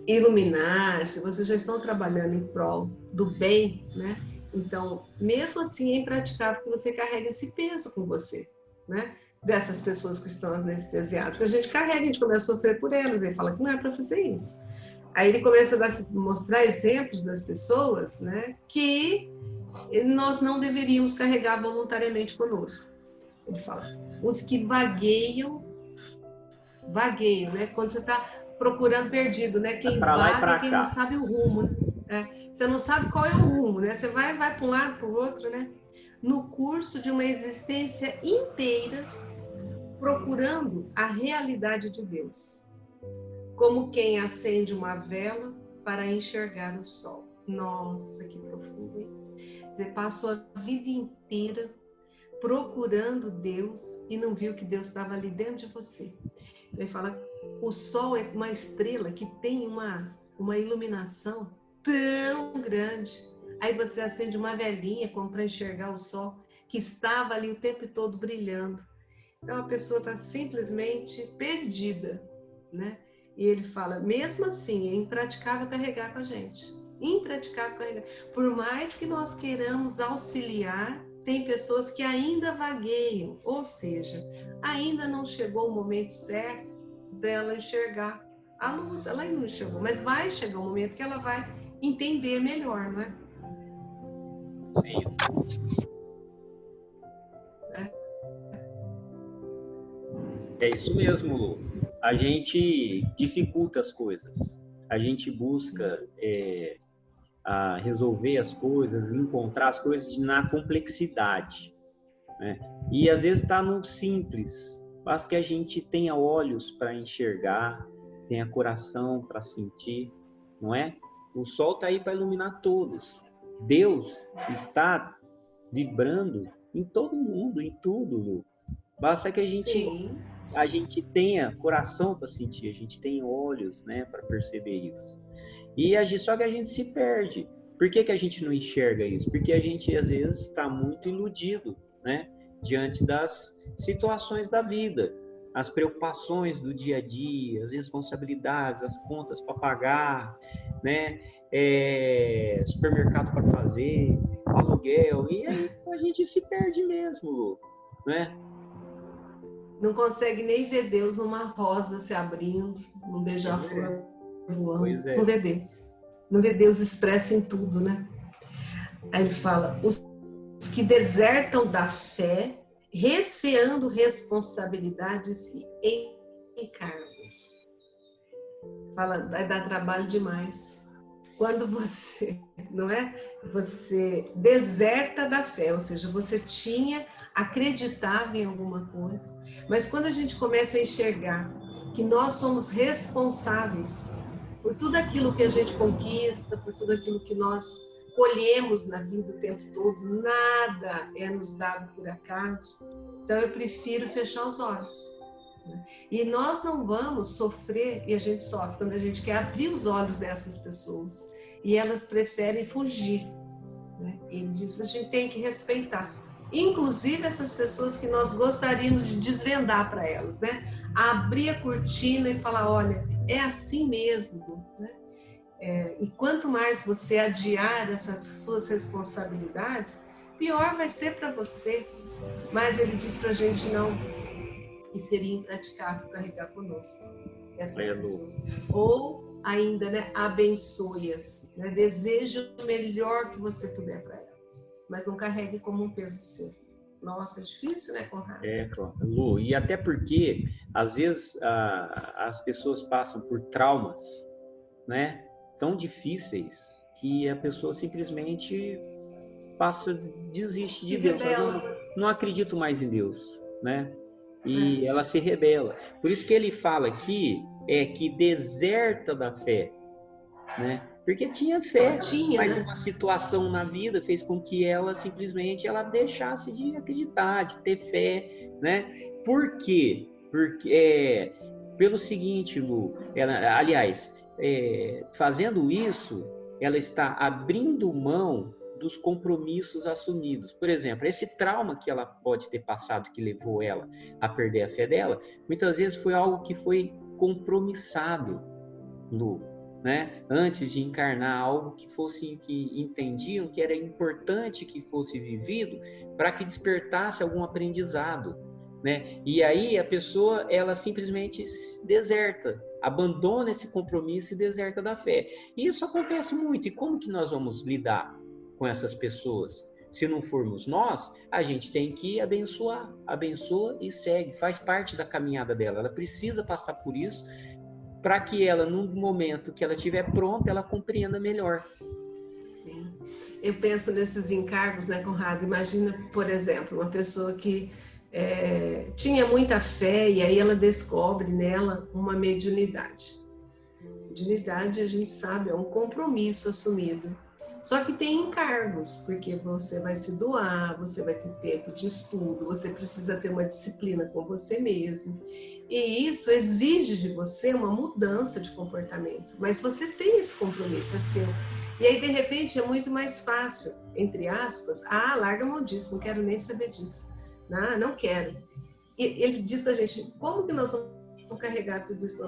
iluminar, se vocês já estão trabalhando em prol do bem, né? Então, mesmo assim, é impraticável que você carregue esse peso com você, né? Dessas pessoas que estão anestesiadas. Porque a gente carrega, a gente começa a sofrer por elas, ele fala que não é para fazer isso. Aí ele começa a mostrar exemplos das pessoas, né, que nós não deveríamos carregar voluntariamente conosco. Ele fala, os que vagueiam, né? Quando você está procurando perdido, né? Quem vaga é quem não sabe o rumo, né? Você não sabe qual é o rumo, né? Você vai para um lado, para o outro, né? No curso de uma existência inteira, procurando a realidade de Deus, como quem acende uma vela para enxergar o sol. Nossa, que profundo, hein? Você passou a vida inteira procurando Deus e não viu que Deus estava ali dentro de você. Ele fala, o sol é uma estrela que tem uma iluminação tão grande. Aí você acende uma velinha como para enxergar o sol, que estava ali o tempo todo brilhando. Então a pessoa está simplesmente perdida, né? E ele fala, mesmo assim, é impraticável carregar com a gente. Impraticável carregar. Por mais que nós queiramos auxiliar, tem pessoas que ainda vagueiam, ou seja, ainda não chegou o momento certo dela enxergar a luz. Ela ainda não chegou, mas vai chegar um momento que ela vai entender melhor, não é? Sim. É isso mesmo, Lu. A gente dificulta as coisas. A gente busca a resolver as coisas, encontrar as coisas na complexidade, né? E às vezes está no simples. Basta que a gente tenha olhos para enxergar, tenha coração para sentir, não é? O sol está aí para iluminar todos. Deus está vibrando em todo mundo, em tudo, Lu. Basta que a gente tenha coração para sentir, a gente tenha olhos, né, para perceber isso. E só que a gente se perde. Por que a gente não enxerga isso? Porque a gente às vezes está muito iludido, né, diante das situações da vida, as preocupações do dia a dia, as responsabilidades, as contas para pagar, né, supermercado para fazer, aluguel, e aí a gente se perde mesmo, né? Não consegue nem ver Deus numa rosa se abrindo, num beija-flor voando. Não vê Deus. Não vê Deus expresso em tudo, né? Aí ele fala, os que desertam da fé, receando responsabilidades e encargos. Fala, vai dar trabalho demais. Quando você, não é? Você deserta da fé, ou seja, você acreditava em alguma coisa, mas quando a gente começa a enxergar que nós somos responsáveis por tudo aquilo que a gente conquista, por tudo aquilo que nós colhemos na vida o tempo todo, nada é nos dado por acaso, então eu prefiro fechar os olhos. E nós não vamos sofrer, e a gente sofre quando a gente quer abrir os olhos dessas pessoas. E elas preferem fugir. Né? Ele diz que a gente tem que respeitar. Inclusive essas pessoas que nós gostaríamos de desvendar para elas. Né? Abrir a cortina e falar, olha, é assim mesmo. Né? E quanto mais você adiar essas suas responsabilidades, pior vai ser para você. Mas ele diz para a gente não... que seria impraticável carregar conosco essas pessoas. Ou ainda, né, abençoe-as, né, deseje o melhor que você puder para elas, mas não carregue como um peso seu. Nossa, é difícil, né, Conrado? Claro. Lu, e até porque, às vezes, as pessoas passam por traumas, né, tão difíceis, que a pessoa simplesmente desiste de Deus. Não acredito mais em Deus, né? E ela se rebela. Por isso que ele fala aqui que deserta da fé, né? Porque tinha fé, mas uma situação na vida fez com que ela simplesmente deixasse de acreditar, de ter fé, né? Por quê? Porque pelo seguinte, Lu, fazendo isso, ela está abrindo mão dos compromissos assumidos. Por exemplo, esse trauma que ela pode ter passado, que levou ela a perder a fé dela, muitas vezes foi algo que foi compromissado, Lu, né? Antes de encarnar algo que entendiam que era importante que fosse vivido para que despertasse algum aprendizado, né? E aí a pessoa, ela simplesmente deserta, abandona esse compromisso e deserta da fé. E isso acontece muito. E como que nós vamos lidar com essas pessoas? Se não formos nós, a gente tem que abençoar. Abençoa e segue, faz parte da caminhada dela. Ela precisa passar por isso para que ela, no momento que ela estiver pronta, ela compreenda melhor. eu penso nesses encargos, né, Conrado? Imagina, por exemplo, uma pessoa que tinha muita fé e aí ela descobre nela uma mediunidade. Mediunidade, a gente sabe, é um compromisso assumido. Só que tem encargos, porque você vai se doar, você vai ter tempo de estudo, você precisa ter uma disciplina com você mesmo. E isso exige de você uma mudança de comportamento. Mas você tem esse compromisso, é seu. E aí, de repente, é muito mais fácil, entre aspas, larga a mão disso, não quero nem saber disso. Não quero. E ele diz pra gente, como que nós vamos carregar tudo isso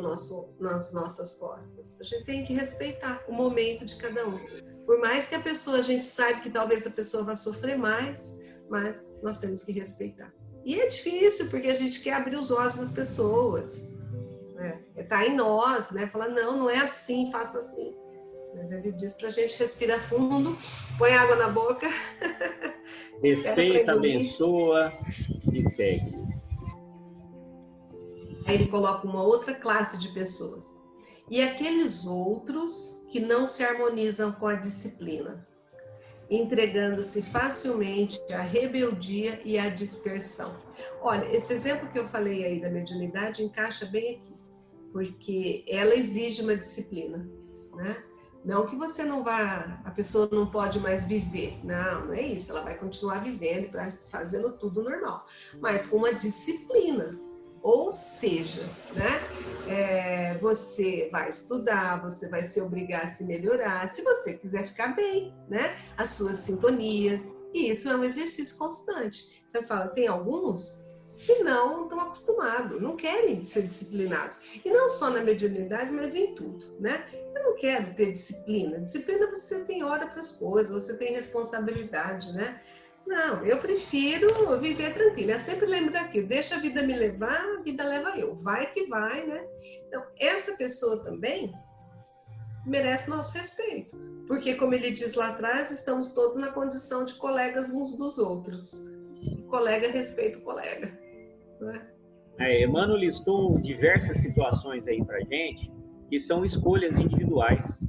nas nossas costas? A gente tem que respeitar o momento de cada um. Por mais que a gente saiba que talvez a pessoa vá sofrer mais, mas nós temos que respeitar. E é difícil, porque a gente quer abrir os olhos das pessoas. Tá em nós, né? Falar, não é assim, faça assim. Mas ele diz pra gente, respira fundo, põe água na boca, respeita, abençoa e segue. Aí ele coloca uma outra classe de pessoas. E aqueles outros que não se harmonizam com a disciplina, entregando-se facilmente à rebeldia e à dispersão. Olha, esse exemplo que eu falei aí da mediunidade encaixa bem aqui, porque ela exige uma disciplina, né? Não que você não vá, a pessoa não pode mais viver, não é isso, ela vai continuar vivendo, fazendo tudo normal, mas com uma disciplina. Ou seja, né, você vai estudar, você vai se obrigar a se melhorar, se você quiser ficar bem, né, as suas sintonias, e isso é um exercício constante. Então, fala, tem alguns que não estão acostumados, não querem ser disciplinados. E não só na mediunidade, mas em tudo, né? Eu não quero ter disciplina. Disciplina, você tem hora para as coisas, você tem responsabilidade, né? Não, eu prefiro viver tranquila. Eu sempre lembro daquilo, deixa a vida me levar, a vida leva eu. Vai que vai, né? Então, essa pessoa também merece nosso respeito. Porque, como ele diz lá atrás, estamos todos na condição de colegas uns dos outros. O colega respeita o colega. Emmanuel listou diversas situações aí pra gente que são escolhas individuais.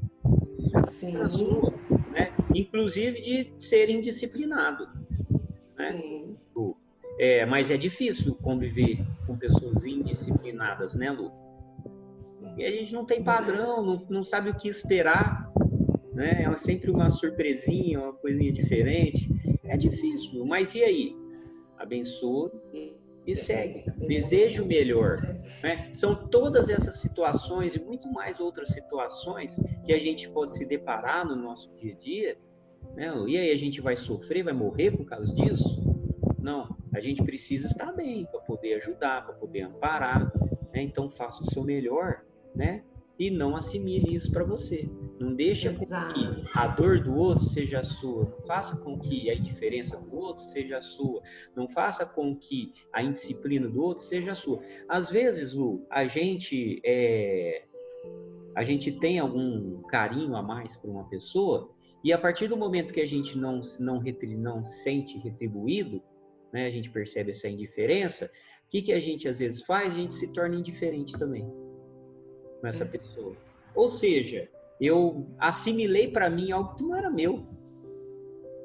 Sim. Sua, né? Inclusive de ser indisciplinado. Né? Sim. Mas é difícil conviver com pessoas indisciplinadas, né, Lu? E a gente não tem padrão, não sabe o que esperar, né? É sempre uma surpresinha, uma coisinha diferente. É difícil, mas e aí? Abençoa e segue. Deseja o melhor. Né? São todas essas situações e muito mais outras situações que a gente pode se deparar no nosso dia a dia. Né? E aí a gente vai sofrer, vai morrer por causa disso? Não, a gente precisa estar bem para poder ajudar, para poder amparar. Né? Então faça o seu melhor, né? E não assimile isso para você. Não deixa com que a dor do outro seja a sua. Não faça com que a indiferença do outro seja a sua. Não faça com que a indisciplina do outro seja a sua. Às vezes, Lu, a gente tem algum carinho a mais por uma pessoa e a partir do momento que a gente não sente retribuído, né, a gente percebe essa indiferença, o que a gente às vezes faz? A gente se torna indiferente também com essa pessoa. Ou seja, eu assimilei para mim algo que não era meu.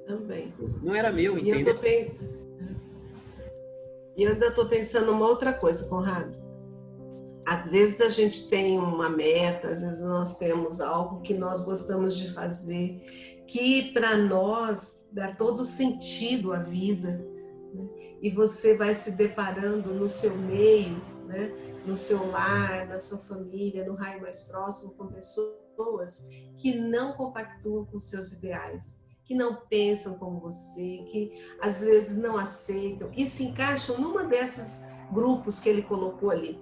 Também. Não era meu, entendeu? E eu ainda estou pensando uma outra coisa, Conrado. Às vezes a gente tem uma meta, às vezes nós temos algo que nós gostamos de fazer, que para nós dá todo sentido à vida, né? E você vai se deparando no seu meio, né? No seu lar, na sua família, no raio mais próximo, com pessoas que não compactuam com seus ideais, que não pensam como você, que às vezes não aceitam e se encaixam numa desses grupos que ele colocou ali.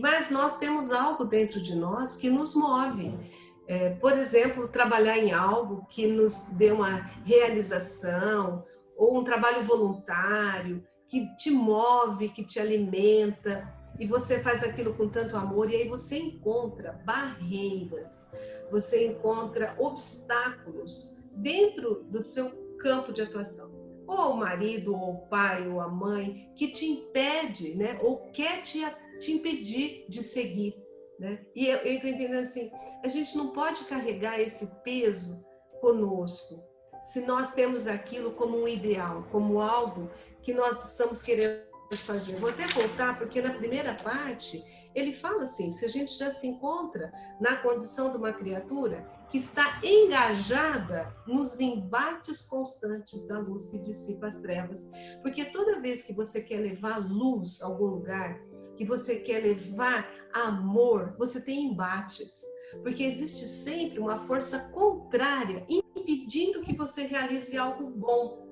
Mas nós temos algo dentro de nós que nos move. Por exemplo, trabalhar em algo que nos dê uma realização, ou um trabalho voluntário, que te move, que te alimenta, e você faz aquilo com tanto amor, e aí você encontra barreiras, você encontra obstáculos dentro do seu campo de atuação. Ou o marido, ou o pai, ou a mãe, que te impede, né? Ou quer te impedir de seguir, né? E eu estou entendendo assim, a gente não pode carregar esse peso conosco, se nós temos aquilo como um ideal, como algo que nós estamos querendo fazer. Vou até voltar, porque na primeira parte ele fala assim: se a gente já se encontra na condição de uma criatura que está engajada nos embates constantes da luz que dissipa as trevas. Porque toda vez que você quer levar luz a algum lugar, que você quer levar amor, você tem embates. Porque existe sempre uma força contrária, impedindo que você realize algo bom.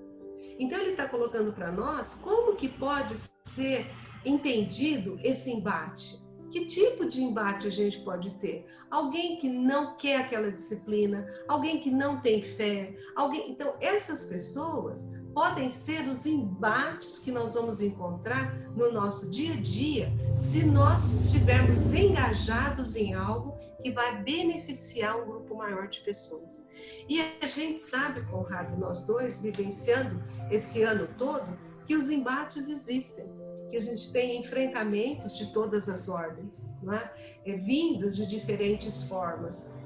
Então ele está colocando para nós como que pode ser entendido esse embate. Que tipo de embate a gente pode ter? Alguém que não quer aquela disciplina, alguém que não tem fé, alguém. Então essas pessoas podem ser os embates que nós vamos encontrar no nosso dia a dia, se nós estivermos engajados em algo que vai beneficiar um grupo maior de pessoas. E a gente sabe, Conrado, nós dois, vivenciando esse ano todo, que os embates existem, que a gente tem enfrentamentos de todas as ordens, não é? Vindos de diferentes formas.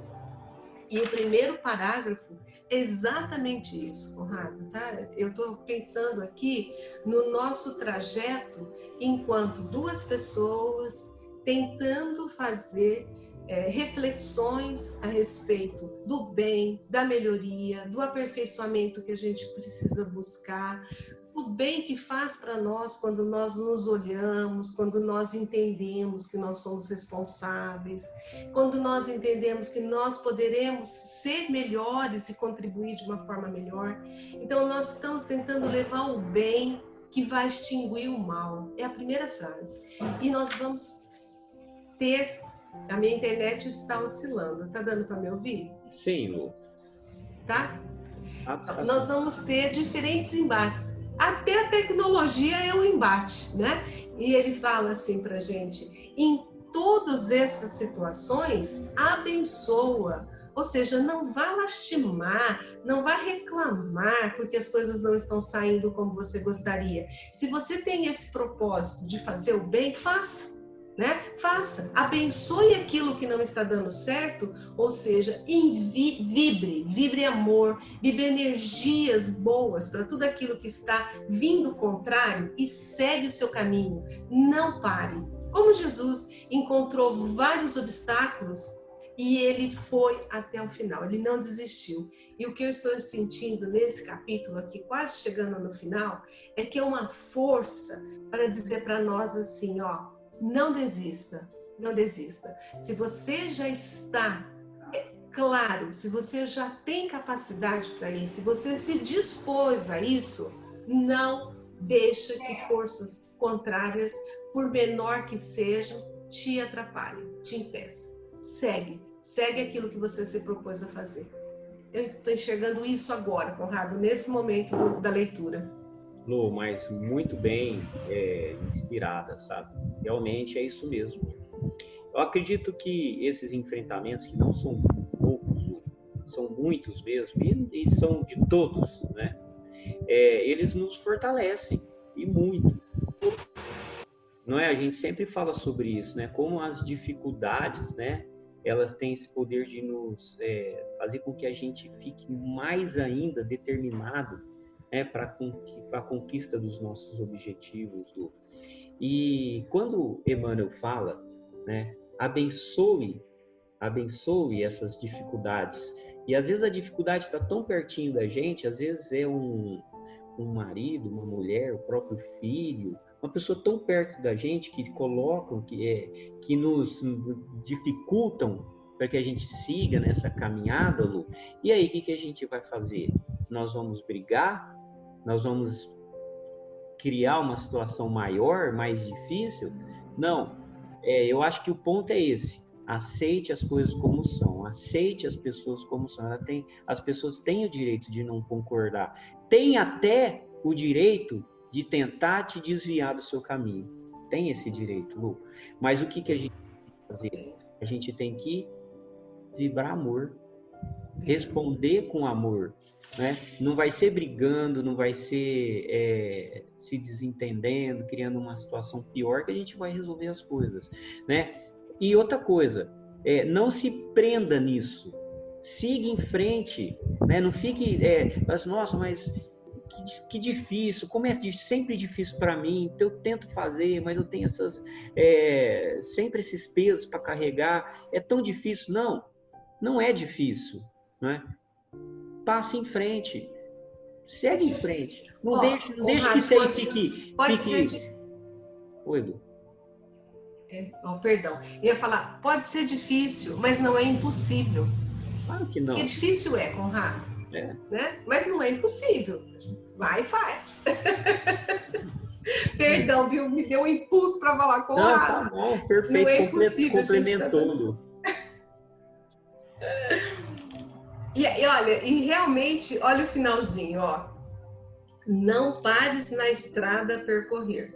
E o primeiro parágrafo é exatamente isso, Conrado, tá? Eu estou pensando aqui no nosso trajeto enquanto duas pessoas tentando fazer reflexões a respeito do bem, da melhoria, do aperfeiçoamento que a gente precisa buscar, o bem que faz para nós quando nós nos olhamos, quando nós entendemos que nós somos responsáveis, quando nós entendemos que nós poderemos ser melhores e contribuir de uma forma melhor. Então, nós estamos tentando levar o bem que vai extinguir o mal. É a primeira frase. E nós vamos ter... A minha internet está oscilando. Está dando para me ouvir? Sim, Lu. Tá? Nós vamos ter diferentes embates. Até a tecnologia é um embate, né? E ele fala assim pra gente: em todas essas situações, abençoa. Ou seja, não vá lastimar, não vá reclamar porque as coisas não estão saindo como você gostaria. Se você tem esse propósito de fazer o bem, faça. Né? Faça, abençoe aquilo que não está dando certo, ou seja, vibre amor, vibre energias boas para tudo aquilo que está vindo contrário e segue o seu caminho, não pare. Como Jesus encontrou vários obstáculos e ele foi até o final, ele não desistiu. E o que eu estou sentindo nesse capítulo aqui, quase chegando no final, é que é uma força para dizer para nós assim, ó, não desista, não desista. Se você já está claro, se você já tem capacidade para isso, se você se dispôs a isso, não deixa que forças contrárias, por menor que sejam, te atrapalhem, te impeçam. Segue aquilo que você se propôs a fazer. Eu estou enxergando isso agora, Conrado, nesse momento da leitura. Lu, mas muito bem inspirada, sabe? Realmente é isso mesmo. Eu acredito que esses enfrentamentos, que não são poucos, Lu, são muitos mesmo, e são de todos, né? Eles nos fortalecem, e muito. Não é? A gente sempre fala sobre isso, né? Como as dificuldades, né? Elas têm esse poder de nos fazer com que a gente fique mais ainda determinado, para a conquista dos nossos objetivos. E quando Emmanuel fala, né, abençoe essas dificuldades. E às vezes a dificuldade está tão pertinho da gente, às vezes é um marido, uma mulher, o próprio filho, uma pessoa tão perto da gente que colocam, que nos dificultam para que a gente siga nessa caminhada, Lu. E aí, o que a gente vai fazer? Nós vamos brigar? Nós vamos criar uma situação maior, mais difícil? Não. Eu acho que o ponto é esse. Aceite as coisas como são. Aceite as pessoas como são. As pessoas têm o direito de não concordar. Tem até o direito de tentar te desviar do seu caminho. Tem esse direito, Lu. Mas o que a gente tem que fazer? A gente tem que vibrar amor. Responder com amor, né? Não vai ser brigando, não vai ser se desentendendo, criando uma situação pior, que a gente vai resolver as coisas, né? E outra coisa, não se prenda nisso. siga em frente, né? Não fique, nossa, mas que difícil, como é sempre difícil para mim, eu tento fazer, mas eu tenho sempre esses pesos para carregar, é tão difícil. Não, não é difícil, né? Passe em frente, segue em frente, não deixe que isso aí fique... Oi, Edu. Perdão, eu ia falar, pode ser difícil, mas não é impossível. Claro que não. Porque difícil Conrado, né? Mas não é impossível. Vai e faz. Perdão, viu? Me deu um impulso para falar com Não, tá bom, perfeito. Não é impossível. Complementou. E realmente, olha o finalzinho, ó. Não pares na estrada a percorrer,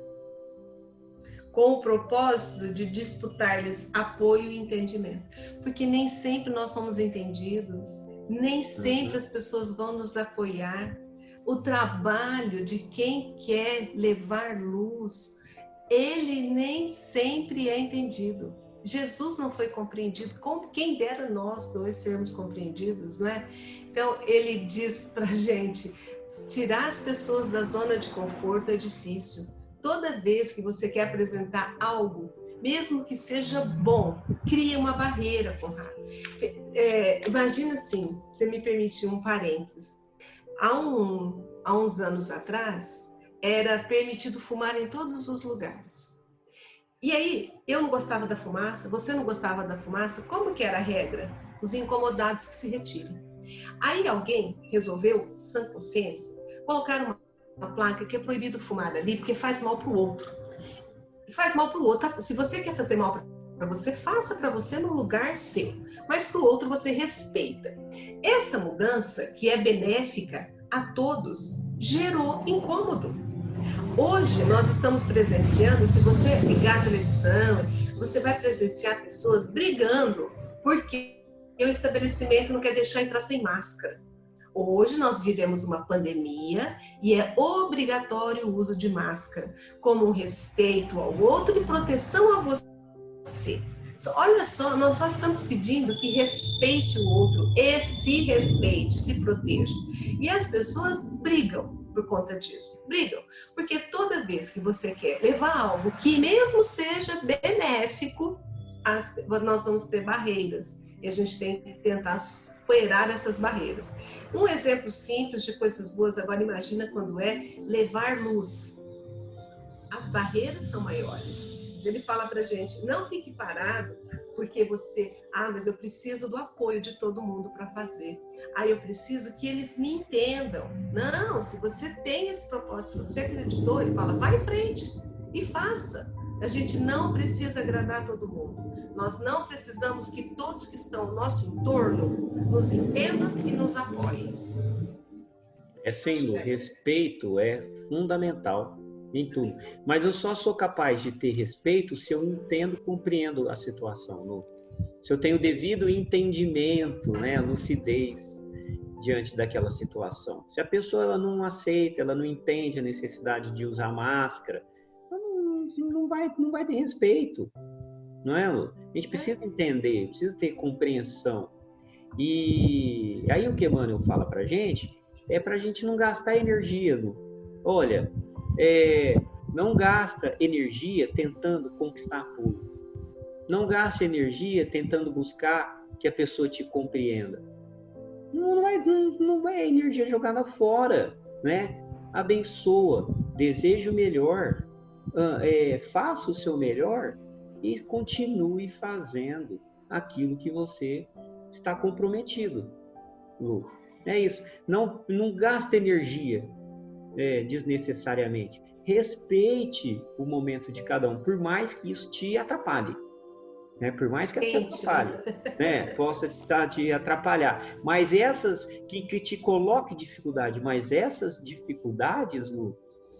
com o propósito de disputar-lhes apoio e entendimento. Porque nem sempre nós somos entendidos, nem sempre as pessoas vão nos apoiar. O trabalho de quem quer levar luz, ele nem sempre é entendido. Jesus não foi compreendido, como quem dera nós dois sermos compreendidos, não é? Então, ele diz pra gente, tirar as pessoas da zona de conforto é difícil. Toda vez que você quer apresentar algo, mesmo que seja bom, cria uma barreira, Conrado. Imagina assim, você me permite um parênteses. Há uns anos atrás, era permitido fumar em todos os lugares. E aí, eu não gostava da fumaça, você não gostava da fumaça, como que era a regra? Os incomodados que se retirem. Aí alguém resolveu, sã consciência, colocar uma placa que é proibido fumar ali, porque faz mal para o outro. Faz mal para o outro. Se você quer fazer mal para você, faça para você no lugar seu. Mas para o outro você respeita. Essa mudança, que é benéfica a todos, gerou incômodo. Hoje nós estamos presenciando, se você ligar a televisão, você vai presenciar pessoas brigando porque o estabelecimento não quer deixar entrar sem máscara. Hoje nós vivemos uma pandemia e é obrigatório o uso de máscara, como um respeito ao outro e proteção a você. Olha só, nós só estamos pedindo que respeite o outro e se respeite, se proteja. E as pessoas brigam por conta disso. Brigam, porque toda vez que você quer levar algo que mesmo seja benéfico, nós vamos ter barreiras e a gente tem que tentar superar essas barreiras. Um exemplo simples de coisas boas, agora imagina quando é levar luz. As barreiras são maiores. Ele fala pra gente, não fique parado, porque mas eu preciso do apoio de todo mundo para fazer. Eu preciso que eles me entendam. Não, se você tem esse propósito, se você acreditou, ele fala, vai em frente e faça. A gente não precisa agradar todo mundo. Nós não precisamos que todos que estão no nosso entorno nos entendam e nos apoiem. Lu, respeito é fundamental em tudo. Mas eu só sou capaz de ter respeito se eu entendo, compreendo a situação, Lu. Se eu tenho devido entendimento, né, lucidez diante daquela situação. Se a pessoa ela não aceita, ela não entende a necessidade de usar máscara, não vai ter respeito, não é, Lu? A gente precisa entender, precisa ter compreensão. E aí o que Emmanuel fala pra gente é pra gente não gastar energia, Lu. Olha, não gasta energia tentando conquistar apoio. Não gaste energia tentando buscar que a pessoa te compreenda. Não vai energia jogada fora, né? Abençoa, deseja o melhor, faça o seu melhor e continue fazendo aquilo que você está comprometido, Lu. É isso. Não gasta energia desnecessariamente. Respeite o momento de cada um, por mais que isso te atrapalhe. Né? Por mais que te atrapalhe, né? Possa te atrapalhar. Mas essas que te coloque dificuldade, mas essas dificuldades, Lu,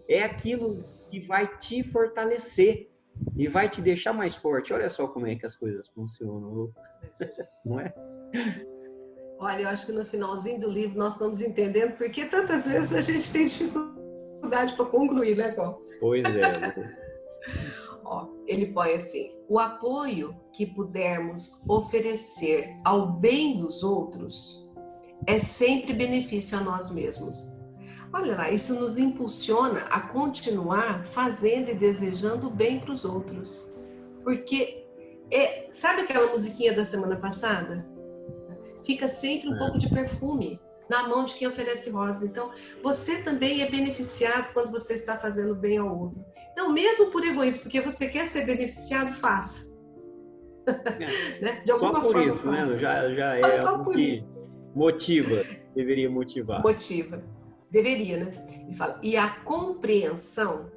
é aquilo que vai te fortalecer e vai te deixar mais forte. Olha só como é que as coisas funcionam, Lu. Não é? Olha, eu acho que no finalzinho do livro nós estamos entendendo porque tantas vezes a gente tem dificuldade para concluir, né, Gó? Pois é. Ó, ele põe assim: o apoio que pudermos oferecer ao bem dos outros é sempre benefício a nós mesmos. Olha lá, isso nos impulsiona a continuar fazendo e desejando o bem para os outros. Porque, sabe aquela musiquinha da semana passada? Fica sempre um pouco de perfume na mão de quem oferece rosa. Então, você também é beneficiado quando você está fazendo bem ao outro. Então, mesmo por egoísmo, porque você quer ser beneficiado, faça. Né? De alguma Só por forma, isso, faça. né? Já é Só algo por que isso. motiva, deveria motivar. Motiva. Deveria, né? Ele fala, e a compreensão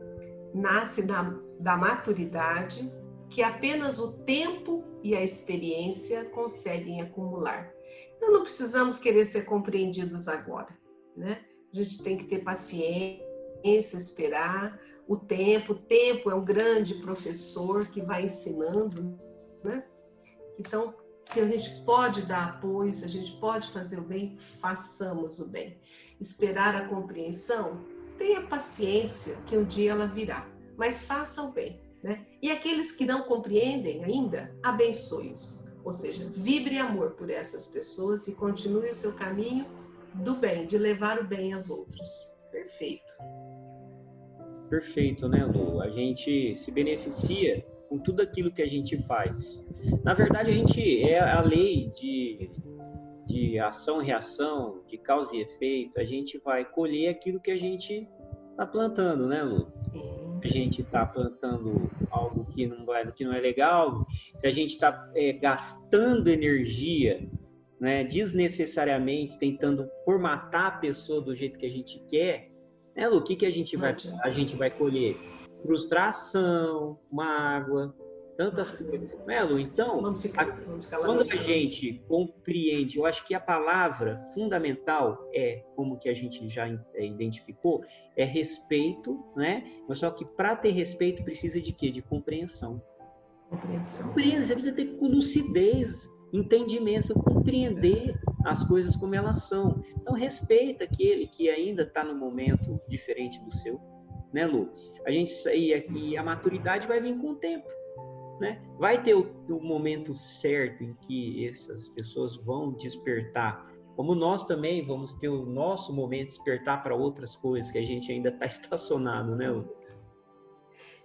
nasce da maturidade que apenas o tempo e a experiência conseguem acumular. Então não precisamos querer ser compreendidos agora, né? A gente tem que ter paciência, esperar o tempo. O tempo é um grande professor que vai ensinando, né? Então, se a gente pode dar apoio, se a gente pode fazer o bem, façamos o bem. Esperar a compreensão, tenha paciência que um dia ela virá, mas faça o bem, né? E aqueles que não compreendem ainda, abençoe-os. Ou seja, vibre amor por essas pessoas e continue o seu caminho do bem, de levar o bem aos outros. Perfeito. Perfeito, né, Lu? A gente se beneficia com tudo aquilo que a gente faz. Na verdade, a gente é a lei de ação e reação, de causa e efeito. A gente vai colher aquilo que a gente está plantando, né, Lu? A gente está plantando algo que não é legal, se a gente está gastando energia, né, desnecessariamente, tentando formatar a pessoa do jeito que a gente quer, né, Lu, o que a gente vai colher? Frustração, mágoa, tantas coisas. Né, Lu? Então, quando a gente compreende, eu acho que a palavra fundamental como que a gente já identificou, é respeito, né? Mas só que para ter respeito precisa de quê? De compreensão. Compreensão. Você precisa ter lucidez, entendimento, para compreender as coisas como elas são. Então, respeita aquele que ainda está no momento diferente do seu, né, Lu? E a maturidade vai vir com o tempo, né? Vai ter o momento certo em que essas pessoas vão despertar, como nós também vamos ter o nosso momento de despertar para outras coisas que a gente ainda está estacionado, né, Lu?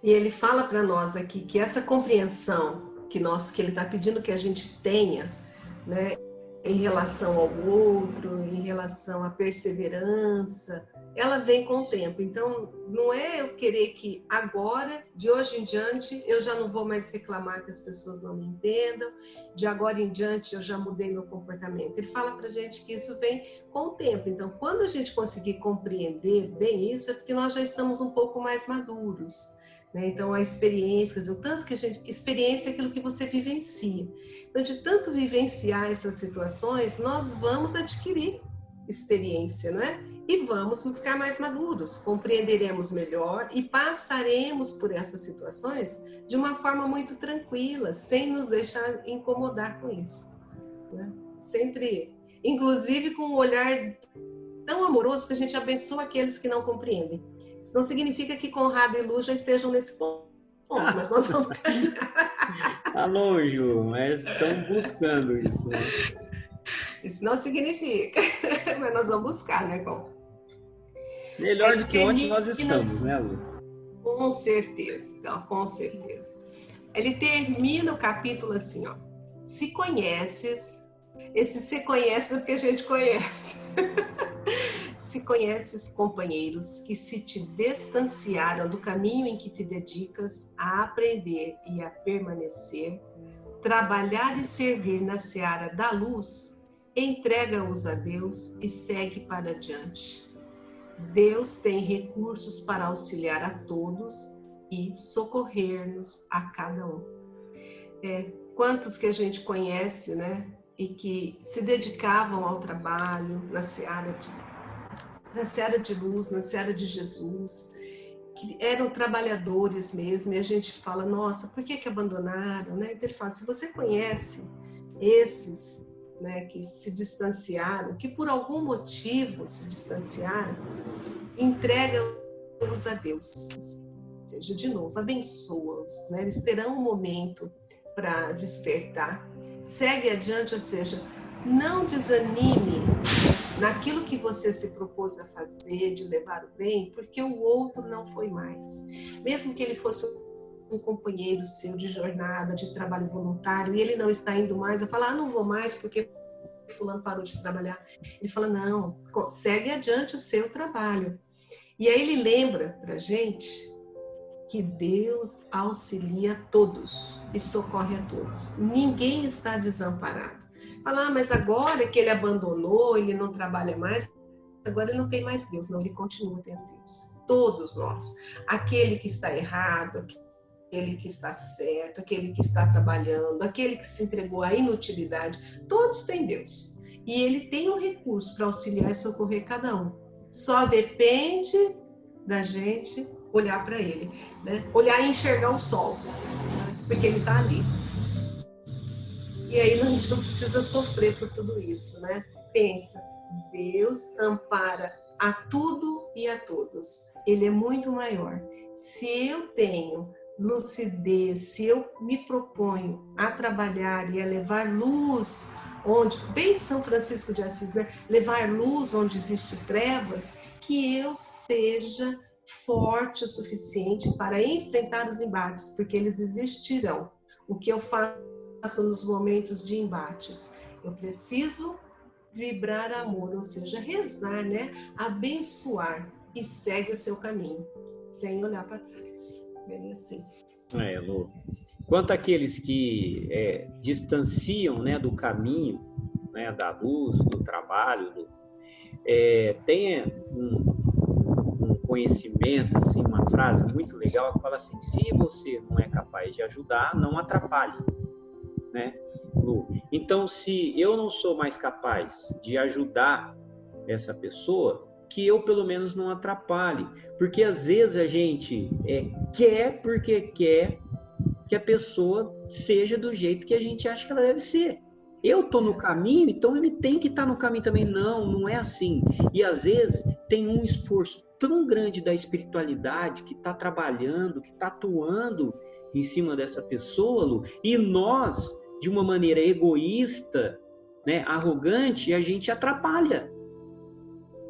E ele fala para nós aqui que essa compreensão que ele está pedindo que a gente tenha, né, em relação ao outro, em relação à perseverança, ela vem com o tempo. Então, não é eu querer que agora, de hoje em diante, eu já não vou mais reclamar que as pessoas não me entendam, de agora em diante eu já mudei meu comportamento. Ele fala para a gente que isso vem com o tempo. Então, quando a gente conseguir compreender bem isso, é porque nós já estamos um pouco mais maduros. Então, a experiência, quer dizer, o tanto que experiência é aquilo que você vivencia. Então, de tanto vivenciar essas situações, nós vamos adquirir experiência, né? E vamos ficar mais maduros, compreenderemos melhor e passaremos por essas situações de uma forma muito tranquila, sem nos deixar incomodar com isso, né? Sempre, inclusive com um olhar tão amoroso que a gente abençoa aqueles que não compreendem. Isso não significa que Conrado e Lu já estejam nesse ponto, mas nós vamos... Tá longe, mas estamos buscando isso, né? Isso não significa, mas nós vamos buscar, né, Com? Melhor do que onde nós estamos, né, Lu? Com certeza, então, com certeza. Ele termina o capítulo assim, ó. Se conheces, esse se conhece é porque a gente conhece. Se conheces companheiros que se te distanciaram do caminho em que te dedicas a aprender e a permanecer, trabalhar e servir na seara da luz, entrega-os a Deus e segue para adiante. Deus tem recursos para auxiliar a todos e socorrer-nos a cada um. Quantos que a gente conhece, né? E que se dedicavam ao trabalho na seara de luz, na seara de Jesus, que eram trabalhadores mesmo, e a gente fala, nossa, por que abandonaram, né? Então ele fala, se você conhece esses, né, que se distanciaram, que por algum motivo se distanciaram, entrega-os a Deus. seja, de novo, abençoa-os, né? Eles terão um momento para despertar. Segue adiante, ou seja, não desanime naquilo que você se propôs a fazer, de levar o bem, porque o outro não foi mais. Mesmo que ele fosse um companheiro seu de jornada, de trabalho voluntário, e ele não está indo mais, eu falo, não vou mais porque fulano parou de trabalhar. Ele fala, não, segue adiante o seu trabalho. E aí ele lembra pra gente que Deus auxilia a todos e socorre a todos. Ninguém está desamparado. Fala, mas agora que ele abandonou, ele não trabalha mais, agora ele não tem mais Deus. Não, ele continua tendo Deus. Todos nós. Aquele que está errado, aquele que está certo, aquele que está trabalhando, aquele que se entregou à inutilidade, todos têm Deus. E ele tem um recurso para auxiliar e socorrer cada um. Só depende da gente olhar para ele, né? Olhar e enxergar o sol, porque ele está ali. E aí a gente não precisa sofrer por tudo isso, né? Pensa, Deus ampara a tudo e a todos. Ele é muito maior. Se eu tenho lucidez, se eu me proponho a trabalhar e a levar luz onde, bem São Francisco de Assis, né? Levar luz onde existe trevas, que eu seja forte o suficiente para enfrentar os embates, porque eles existirão. O que eu faço nos momentos de embates? Eu preciso vibrar amor, ou seja, rezar, né? Abençoar, e segue o seu caminho, sem olhar para trás. Bem assim. Lu. Quanto àqueles que distanciam, né, do caminho, né, da luz, do trabalho, tenha um conhecimento, assim, uma frase muito legal que fala assim: se você não é capaz de ajudar, não atrapalhe, né, Lu? Então, se eu não sou mais capaz de ajudar essa pessoa, que eu pelo menos não atrapalhe, porque às vezes a gente quer porque quer que a pessoa seja do jeito que a gente acha que ela deve ser. Eu estou no caminho, então ele tem que estar no caminho também. Não é assim. E às vezes tem um esforço tão grande da espiritualidade que está trabalhando, que está atuando em cima dessa pessoa, Lu, e nós, de uma maneira egoísta, né, arrogante, a gente atrapalha,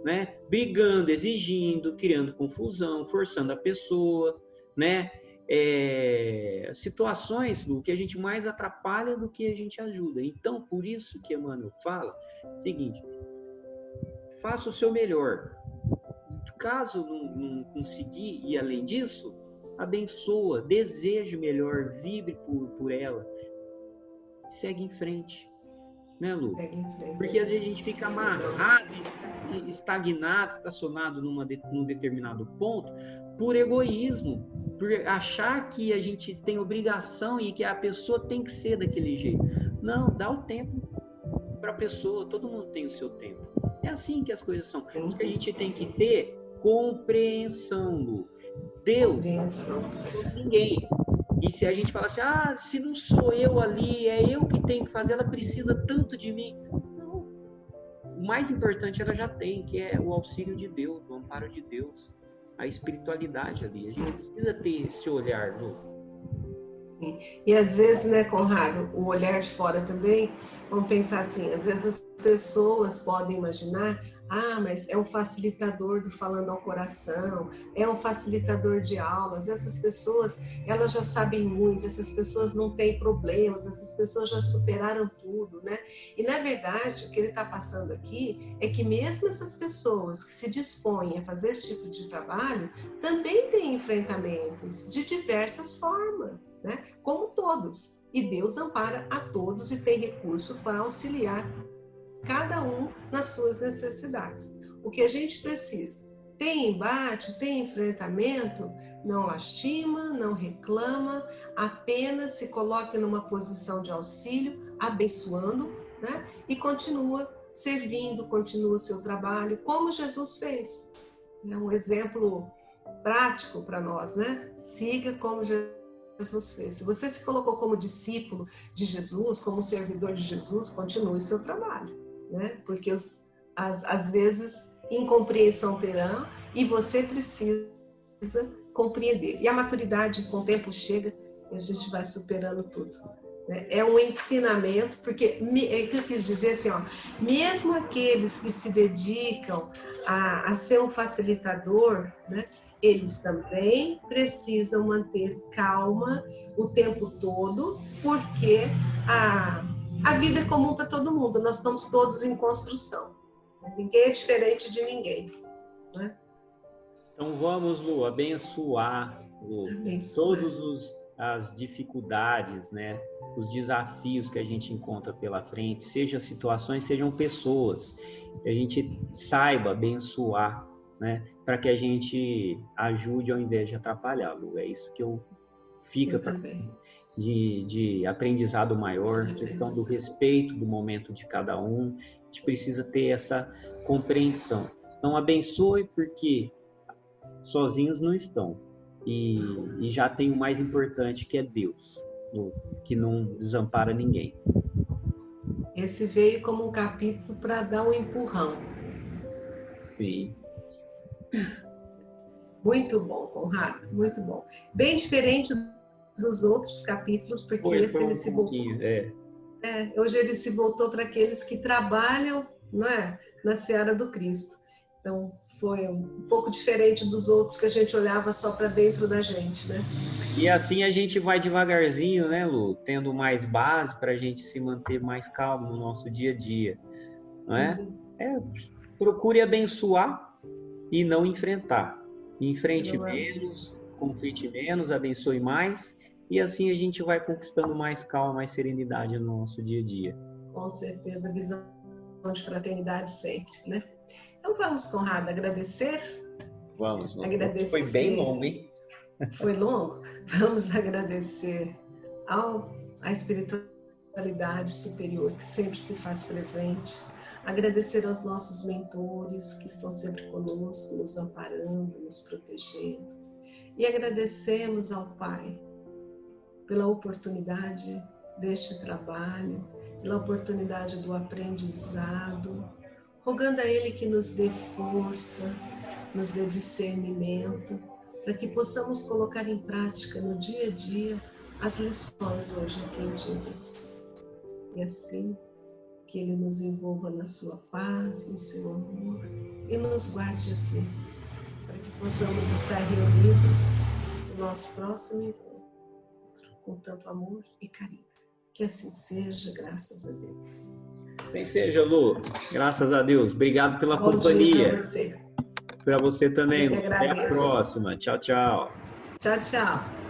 né? Brigando, exigindo, criando confusão, forçando a pessoa, né? Situações do que a gente mais atrapalha do que a gente ajuda. Então, por isso que Emmanuel fala o seguinte: faça o seu melhor. Caso não conseguir ir além disso, abençoa, deseje melhor, vibre por ela, segue em frente, né, Lu? Porque às vezes a gente fica amarrado, estagnado, estacionado num determinado ponto por egoísmo, por achar que a gente tem obrigação e que a pessoa tem que ser daquele jeito. Não, dá o tempo para a pessoa, todo mundo tem o seu tempo. É assim que as coisas são. Por isso que a gente tem que ter compreensão, Lu. Deus não é ninguém. E se a gente fala assim, se não sou eu ali, é eu que tenho que fazer, ela precisa tanto de mim. Não. O mais importante ela já tem, que é o auxílio de Deus, o amparo de Deus, a espiritualidade ali. A gente precisa ter esse olhar, Lu. Sim. E às vezes, né, Conrado, o olhar de fora também, vamos pensar assim, às vezes as pessoas podem imaginar, mas é um facilitador do falando ao coração, é um facilitador de aulas, essas pessoas, elas já sabem muito, essas pessoas não têm problemas, essas pessoas já superaram tudo, né? E na verdade, o que ele está passando aqui é que mesmo essas pessoas que se dispõem a fazer esse tipo de trabalho, também têm enfrentamentos de diversas formas, né? Como todos. E Deus ampara a todos e tem recurso para auxiliar cada um nas suas necessidades. O que a gente precisa? Tem embate, tem enfrentamento, não lastima, não reclama, apenas se coloca numa posição de auxílio, abençoando, né? E continua servindo, continua o seu trabalho, como Jesus fez. É um exemplo prático para nós, né? Siga como Jesus fez. Se você se colocou como discípulo de Jesus, como servidor de Jesus, continue o seu trabalho, né? Porque às vezes incompreensão terão e você precisa compreender. E a maturidade, com o tempo, chega e a gente vai superando tudo. É um ensinamento, porque é o que eu quis dizer assim, ó, mesmo aqueles que se dedicam a ser um facilitador, né, eles também precisam manter calma o tempo todo, porque a vida é comum para todo mundo, nós estamos todos em construção. Ninguém é diferente de ninguém. Né? Então vamos, Lu, abençoar, Lu, todas as dificuldades, né? Os desafios que a gente encontra pela frente, sejam situações, sejam pessoas, que a gente saiba abençoar, né? Para que a gente ajude ao invés de atrapalhar, Lu. É isso que fica de aprendizado maior, questão do respeito do momento de cada um. A gente precisa ter essa compreensão. Então abençoe, porque sozinhos não estão. E já tem o mais importante, que é Deus, que não desampara ninguém. Esse veio como um capítulo para dar um empurrão. Sim. Muito bom, Conrado, muito bom. Bem diferente dos outros capítulos, porque esse ele se voltou. Hoje ele se voltou para aqueles que trabalham, não é, na seara do Cristo. Então, foi um pouco diferente dos outros que a gente olhava só para dentro da gente, né? E assim a gente vai devagarzinho, né, Lu? Tendo mais base para a gente se manter mais calmo no nosso dia a dia, não é? Procure abençoar e não enfrentar. Enfrente menos, conflite menos, abençoe mais, e assim a gente vai conquistando mais calma, mais serenidade no nosso dia a dia. Com certeza, visão de fraternidade sempre, né? Então vamos, Conrado, agradecer? Vamos. Agradecer. Foi bem longo, hein? Foi longo? Vamos agradecer à espiritualidade superior que sempre se faz presente. Agradecer aos nossos mentores que estão sempre conosco, nos amparando, nos protegendo. E agradecemos ao Pai pela oportunidade deste trabalho, pela oportunidade do aprendizado, rogando a Ele que nos dê força, nos dê discernimento, para que possamos colocar em prática no dia a dia as lições hoje aprendidas. E assim, que Ele nos envolva na sua paz, no seu amor, e nos guarde assim, para que possamos estar reunidos no nosso próximo encontro, com tanto amor e carinho. Que assim seja, graças a Deus. Assim seja, Lu. Graças a Deus. Obrigado pela companhia. Para você. Para você também, Lu. Até a próxima. Tchau, tchau. Tchau, tchau.